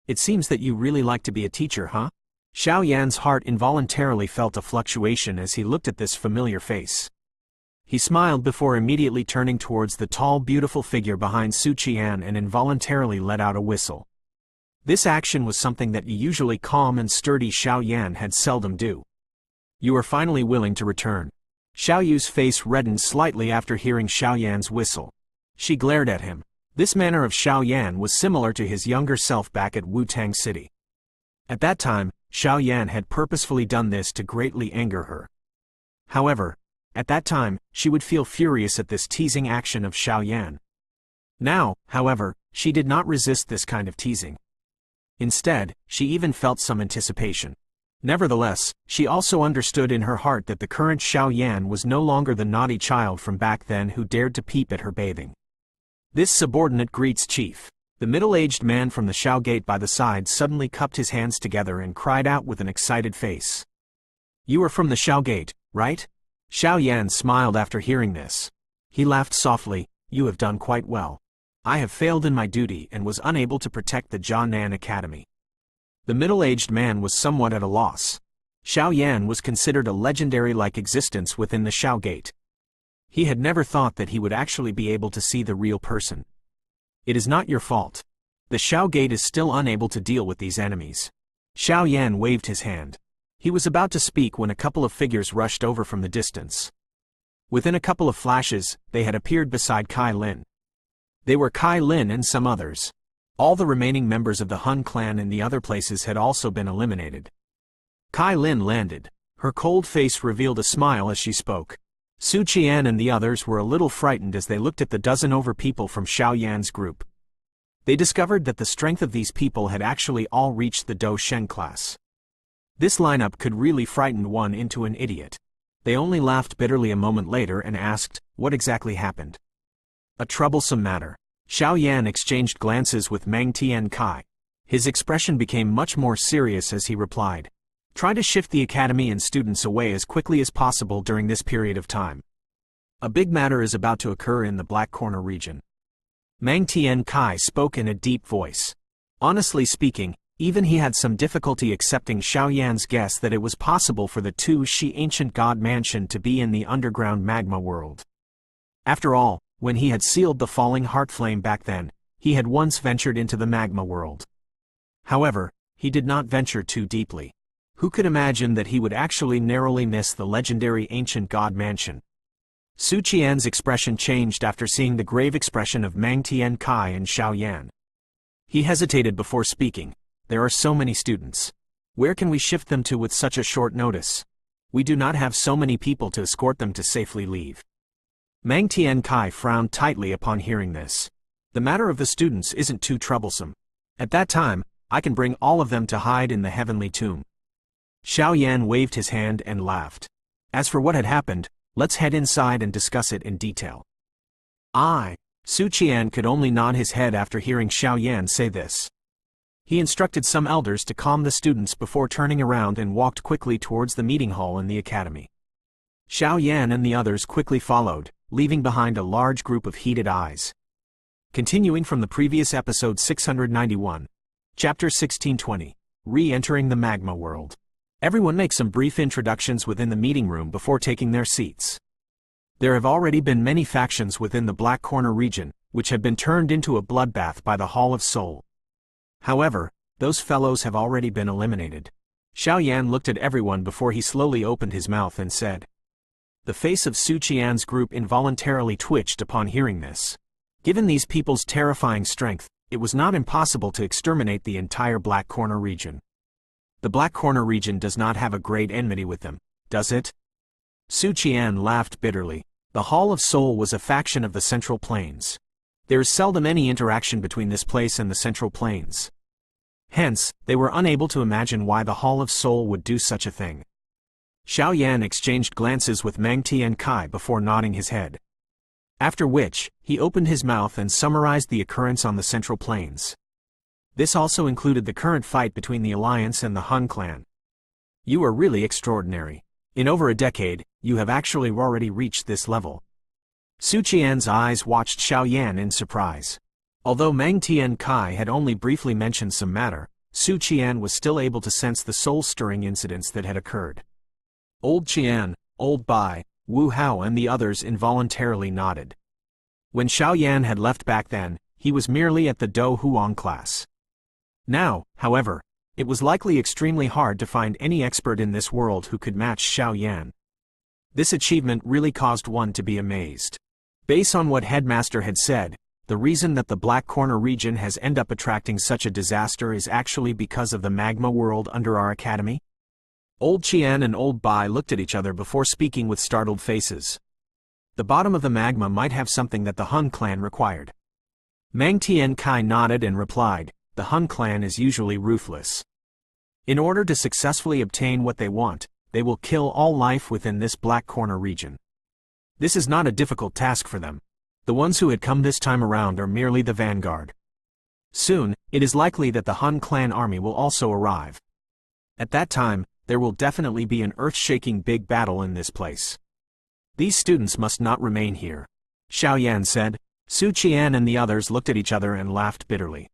It seems that you really like to be a teacher, huh? Xiao Yan's heart involuntarily felt a fluctuation as he looked at this familiar face. He smiled before immediately turning towards the tall, beautiful figure behind Su Qian and involuntarily let out a whistle. This action was something that usually calm and sturdy Xiao Yan had seldom do. You are finally willing to return. Xiao Yu's face reddened slightly after hearing Xiao Yan's whistle. She glared at him. This manner of Xiao Yan was similar to his younger self back at Wu-Tang City. At that time, Xiao Yan had purposefully done this to greatly anger her. However, at that time, she would feel furious at this teasing action of Xiao Yan. Now, however, she did not resist this kind of teasing. Instead, she even felt some anticipation. Nevertheless, she also understood in her heart that the current Xiao Yan was no longer the naughty child from back then who dared to peep at her bathing. This subordinate greets Chief. The middle-aged man from the Xiao gate by the side suddenly cupped his hands together and cried out with an excited face. You are from the Xiao gate, right? Xiao Yan smiled after hearing this. He laughed softly. You have done quite well. I have failed in my duty and was unable to protect the Jianan Academy. The middle-aged man was somewhat at a loss. Xiao Yan was considered a legendary-like existence within the Xiao gate. He had never thought that he would actually be able to see the real person. It is not your fault. The Xiao gate is still unable to deal with these enemies. Xiao Yan waved his hand. He was about to speak when a couple of figures rushed over from the distance. Within a couple of flashes, they had appeared beside Kai Lin. They were Kai Lin and some others. All the remaining members of the Hun clan in the other places had also been eliminated. Kai Lin landed. Her cold face revealed a smile as she spoke. Su Qian and the others were a little frightened as they looked at the dozen-over people from Xiao Yan's group. They discovered that the strength of these people had actually all reached the Dou Shen class. This lineup could really frighten one into an idiot. They only laughed bitterly a moment later and asked, what exactly happened? A troublesome matter. Xiao Yan exchanged glances with Meng Tian Kai. His expression became much more serious as he replied. Try to shift the academy and students away as quickly as possible during this period of time. A big matter is about to occur in the Black Corner region. Meng Tian Kai spoke in a deep voice. Honestly speaking, even he had some difficulty accepting Xiao Yan's guess that it was possible for the Tu Shi ancient god mansion to be in the underground magma world. After all, when he had sealed the falling heart flame back then, he had once ventured into the magma world. However, he did not venture too deeply. Who could imagine that he would actually narrowly miss the legendary ancient god mansion? Su Qian's expression changed after seeing the grave expression of Meng Tian Kai and Xiao Yan. He hesitated before speaking. There are so many students. Where can we shift them to with such a short notice? We do not have so many people to escort them to safely leave. Meng Tian Kai frowned tightly upon hearing this. The matter of the students isn't too troublesome. At that time, I can bring all of them to hide in the heavenly tomb. Xiao Yan waved his hand and laughed. As for what had happened, let's head inside and discuss it in detail. Su Qian could only nod his head after hearing Xiao Yan say this. He instructed some elders to calm the students before turning around and walked quickly towards the meeting hall in the academy. Xiao Yan and the others quickly followed, leaving behind a large group of heated eyes. Continuing from the previous episode 691, Chapter 1620, Re-entering the Magma World. Everyone makes some brief introductions within the meeting room before taking their seats. There have already been many factions within the Black Corner region, which have been turned into a bloodbath by the Hall of Soul. However, those fellows have already been eliminated. Xiao Yan looked at everyone before he slowly opened his mouth and said. The face of Su Qian's group involuntarily twitched upon hearing this. Given these people's terrifying strength, it was not impossible to exterminate the entire Black Corner region. The Black Corner region does not have a great enmity with them, does it? Su Qian laughed bitterly. The Hall of Soul was a faction of the Central Plains. There is seldom any interaction between this place and the Central Plains. Hence, they were unable to imagine why the Hall of Soul would do such a thing. Xiao Yan exchanged glances with Meng Tian Kai before nodding his head. After which, he opened his mouth and summarized the occurrence on the Central Plains. This also included the current fight between the Alliance and the Hun clan. You are really extraordinary. In over a decade, you have actually already reached this level. Su Qian's eyes watched Xiao Yan in surprise. Although Meng Tian Kai had only briefly mentioned some matter, Su Qian was still able to sense the soul-stirring incidents that had occurred. Old Qian, Old Bai, Wu Hao and the others involuntarily nodded. When Xiao Yan had left back then, he was merely at the Dou Huang class. Now, however, it was likely extremely hard to find any expert in this world who could match Xiao Yan. This achievement really caused one to be amazed. Based on what Headmaster had said, the reason that the Black Corner region has ended up attracting such a disaster is actually because of the magma world under our academy? Old Qian and Old Bai looked at each other before speaking with startled faces. The bottom of the magma might have something that the Hun clan required. Meng Tian Kai nodded and replied, the Hun clan is usually ruthless. In order to successfully obtain what they want, they will kill all life within this Black Corner region. This is not a difficult task for them. The ones who had come this time around are merely the vanguard. Soon, it is likely that the Hun clan army will also arrive. At that time, there will definitely be an earth-shaking big battle in this place. These students must not remain here, Xiao Yan said. Su Qian and the others looked at each other and laughed bitterly.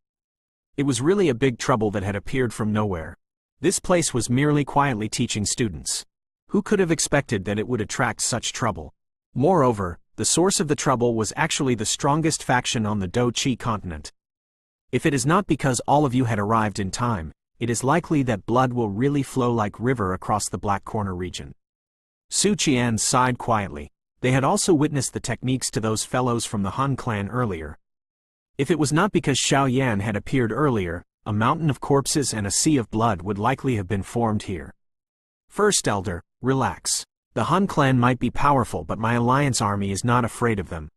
It was really a big trouble that had appeared from nowhere. This place was merely quietly teaching students. Who could have expected that it would attract such trouble? Moreover, the source of the trouble was actually the strongest faction on the Do-Chi continent. If it is not because all of you had arrived in time, it is likely that blood will really flow like river across the Black Corner region. Su Qian sighed quietly. They had also witnessed the techniques to those fellows from the Hun clan earlier. If it was not because Xiao Yan had appeared earlier, a mountain of corpses and a sea of blood would likely have been formed here. First Elder, relax. The Hun clan might be powerful, but my alliance army is not afraid of them.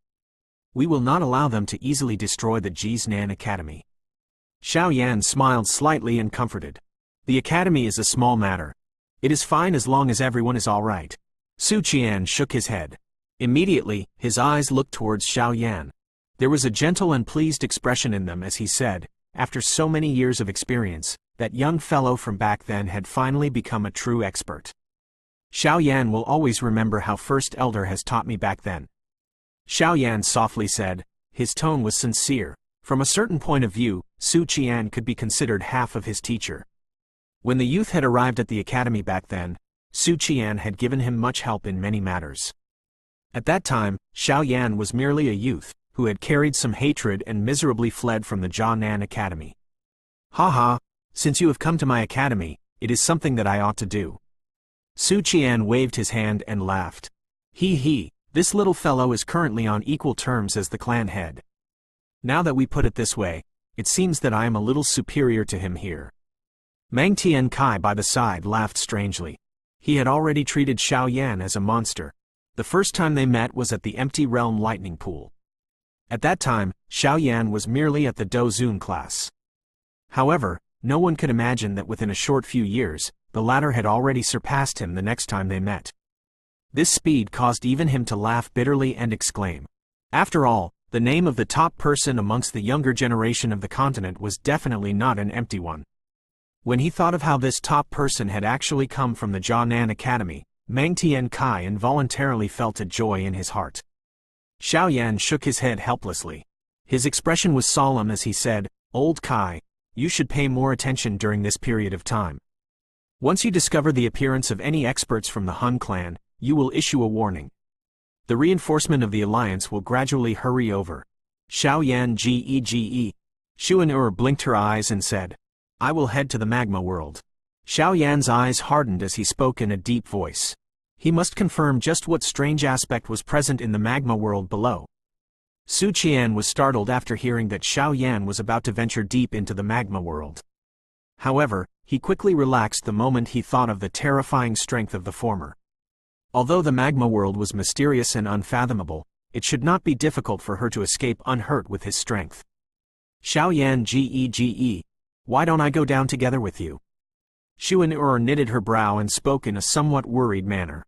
We will not allow them to easily destroy the Jiznan Academy. Xiao Yan smiled slightly and comforted. The academy is a small matter. It is fine as long as everyone is all right. Su Qian shook his head. Immediately, his eyes looked towards Xiao Yan. There was a gentle and pleased expression in them as he said, after so many years of experience, that young fellow from back then had finally become a true expert. Xiao Yan will always remember how First Elder has taught me back then. Xiao Yan softly said. His tone was sincere. From a certain point of view, Su Qian could be considered half of his teacher. When the youth had arrived at the academy back then, Su Qian had given him much help in many matters. At that time, Xiao Yan was merely a youth, who had carried some hatred and miserably fled from the Jianan Academy. Haha, since you have come to my academy, it is something that I ought to do. Su Qian waved his hand and laughed. He, this little fellow is currently on equal terms as the clan head. Now that we put it this way, it seems that I am a little superior to him here. Mang Tian Kai by the side laughed strangely. He had already treated Xiao Yan as a monster. The first time they met was at the Empty Realm Lightning Pool. At that time, Xiao Yan was merely at the Dozun class. However, no one could imagine that within a short few years, the latter had already surpassed him the next time they met. This speed caused even him to laugh bitterly and exclaim. After all, the name of the top person amongst the younger generation of the continent was definitely not an empty one. When he thought of how this top person had actually come from the Jianan Academy, Mang Tian Kai involuntarily felt a joy in his heart. Xiao Yan shook his head helplessly. His expression was solemn as he said, Old Kai, you should pay more attention during this period of time. Once you discover the appearance of any experts from the Hun clan, you will issue a warning. The reinforcement of the alliance will gradually hurry over. Xiao Yan Gege. Xuan blinked her eyes and said, I will head to the Magma world. Xiao Yan's eyes hardened as he spoke in a deep voice. He must confirm just what strange aspect was present in the Magma world below. Su Qian was startled after hearing that Xiao Yan was about to venture deep into the Magma world. However, he quickly relaxed the moment he thought of the terrifying strength of the former. Although the Magma world was mysterious and unfathomable, it should not be difficult for her to escape unhurt with his strength. Xiao Yan Gege. Why don't I go down together with you? Xuan knitted her brow and spoke in a somewhat worried manner.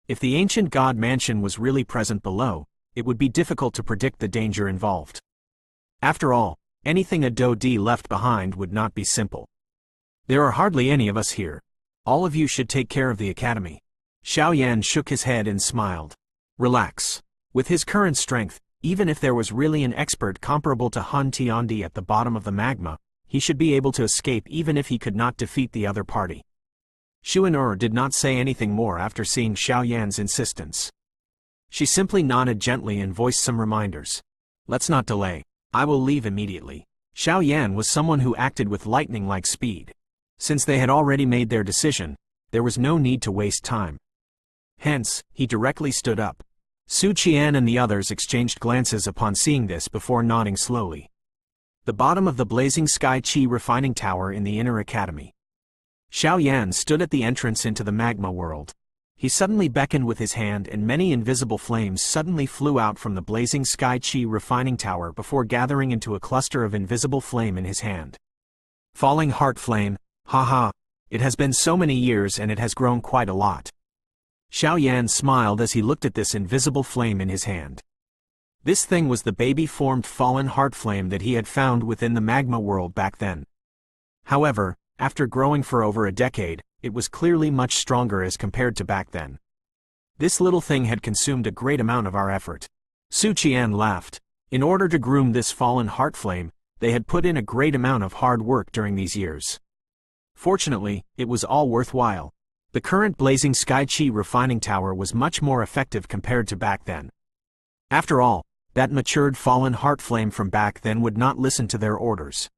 If the ancient god mansion was really present below, it would be difficult to predict the danger involved. After all, anything a Do-Di left behind would not be simple. There are hardly any of us here. All of you should take care of the academy. Xiao Yan shook his head and smiled. Relax. With his current strength, even if there was really an expert comparable to Hun Tiandi at the bottom of the magma, he should be able to escape even if he could not defeat the other party. Xuan did not say anything more after seeing Xiao Yan's insistence. She simply nodded gently and voiced some reminders. Let's not delay. I will leave immediately. Xiao Yan was someone who acted with lightning-like speed. Since they had already made their decision, there was no need to waste time. Hence, he directly stood up. Su Qian and the others exchanged glances upon seeing this before nodding slowly. The bottom of the blazing sky Qi refining tower in the inner academy. Xiao Yan stood at the entrance into the magma world. He suddenly beckoned with his hand and many invisible flames suddenly flew out from the blazing sky chi refining tower before gathering into a cluster of invisible flame in his hand. Falling heart flame, haha, it has been so many years and it has grown quite a lot. Xiao Yan smiled as he looked at this invisible flame in his hand. This thing was the baby-formed fallen heart flame that he had found within the magma world back then. However, after growing for over a decade, it was clearly much stronger as compared to back then. This little thing had consumed a great amount of our effort. Su Qian laughed. In order to groom this fallen heart flame, they had put in a great amount of hard work during these years. Fortunately, it was all worthwhile. The current blazing sky chi refining tower was much more effective compared to back then. After all, that matured fallen heart flame from back then would not listen to their orders.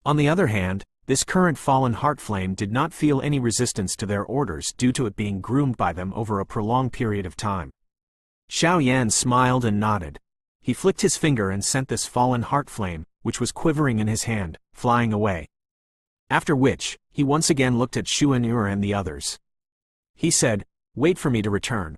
On the other hand, this current fallen heart flame did not feel any resistance to their orders due to it being groomed by them over a prolonged period of time. Xiao Yan smiled and nodded. He flicked his finger and sent this fallen heart flame, which was quivering in his hand, flying away. After which, he once again looked at Xuan'er and the others. He said, "Wait for me to return."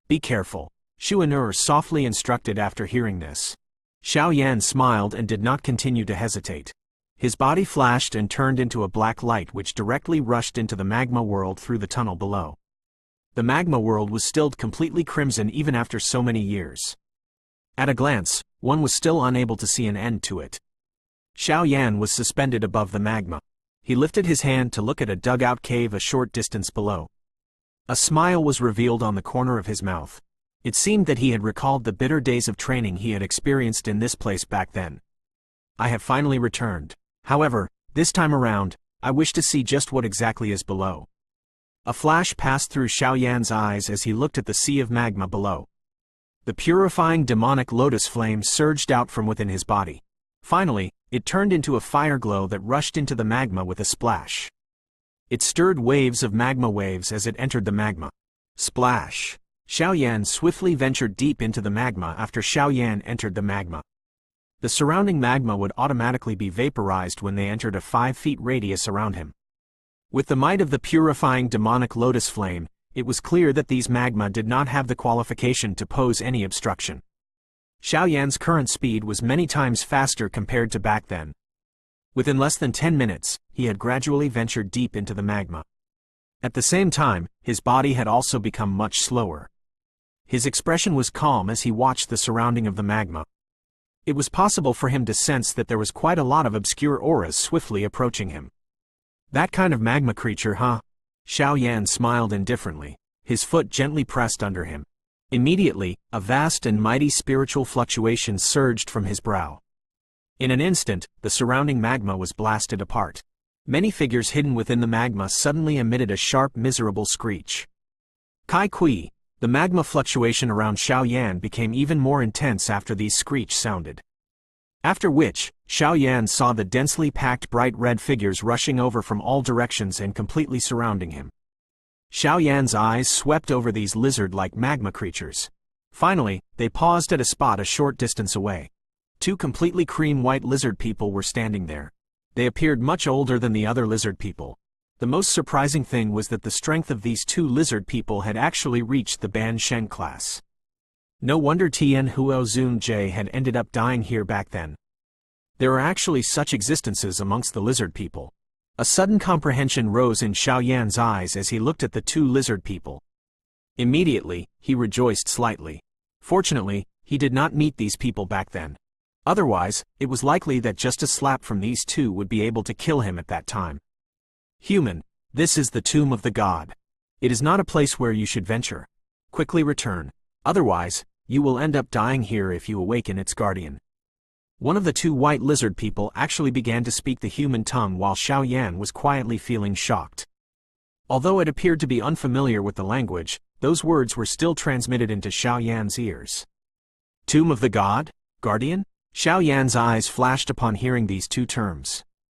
Be careful," Xuan'er softly instructed after hearing this. Xiao Yan smiled and did not continue to hesitate. His body flashed and turned into a black light which directly rushed into the magma world through the tunnel below. The magma world was still completely crimson even after so many years. At a glance, one was still unable to see an end to it. Xiao Yan was suspended above the magma. He lifted his hand to look at a dugout cave a short distance below. A smile was revealed on the corner of his mouth. It seemed that he had recalled the bitter days of training he had experienced in this place back then. I have finally returned. However, this time around, I wish to see just what exactly is below. A flash passed through Xiao Yan's eyes as he looked at the sea of magma below. The purifying demonic lotus flame surged out from within his body. Finally, it turned into a fire glow that rushed into the magma with a splash. It stirred waves of magma waves as it entered the magma. Splash! Xiao Yan swiftly ventured deep into the magma after Xiao Yan entered the magma. The surrounding magma would automatically be vaporized when they entered a 5 feet radius around him. With the might of the purifying demonic lotus flame, it was clear that these magma did not have the qualification to pose any obstruction. Xiao Yan's current speed was many times faster compared to back then. Within less than 10 minutes, he had gradually ventured deep into the magma. At the same time, his body had also become much slower. His expression was calm as he watched the surrounding of the magma. It was possible for him to sense that there was quite a lot of obscure auras swiftly approaching him. That kind of magma creature, huh? Xiao Yan smiled indifferently. His foot gently pressed under him. Immediately, a vast and mighty spiritual fluctuation surged from his brow. In an instant, the surrounding magma was blasted apart. Many figures hidden within the magma suddenly emitted a sharp, miserable screech. Kai Kui! The magma fluctuation around Xiao Yan became even more intense after these screech sounded. After which, Xiao Yan saw the densely packed bright red figures rushing over from all directions and completely surrounding him. Xiao Yan's eyes swept over these lizard-like magma creatures. Finally, they paused at a spot a short distance away. 2 completely cream-white lizard people were standing there. They appeared much older than the other lizard people. The most surprising thing was that the strength of these 2 lizard people had actually reached the Ban Shen class. No wonder Tian Huo Zun Jie had ended up dying here back then. There are actually such existences amongst the lizard people. A sudden comprehension rose in Xiao Yan's eyes as he looked at the 2 lizard people. Immediately, he rejoiced slightly. Fortunately, he did not meet these people back then. Otherwise, it was likely that just a slap from these 2 would be able to kill him at that time. Human, this is the tomb of the god. It is not a place where you should venture. Quickly return. Otherwise, you will end up dying here if you awaken its guardian. One of the 2 white lizard people actually began to speak the human tongue while Xiao Yan was quietly feeling shocked. Although it appeared to be unfamiliar with the language, those words were still transmitted into Xiao Yan's ears. Tomb of the god? Guardian? Xiao Yan's eyes flashed upon hearing these 2 terms.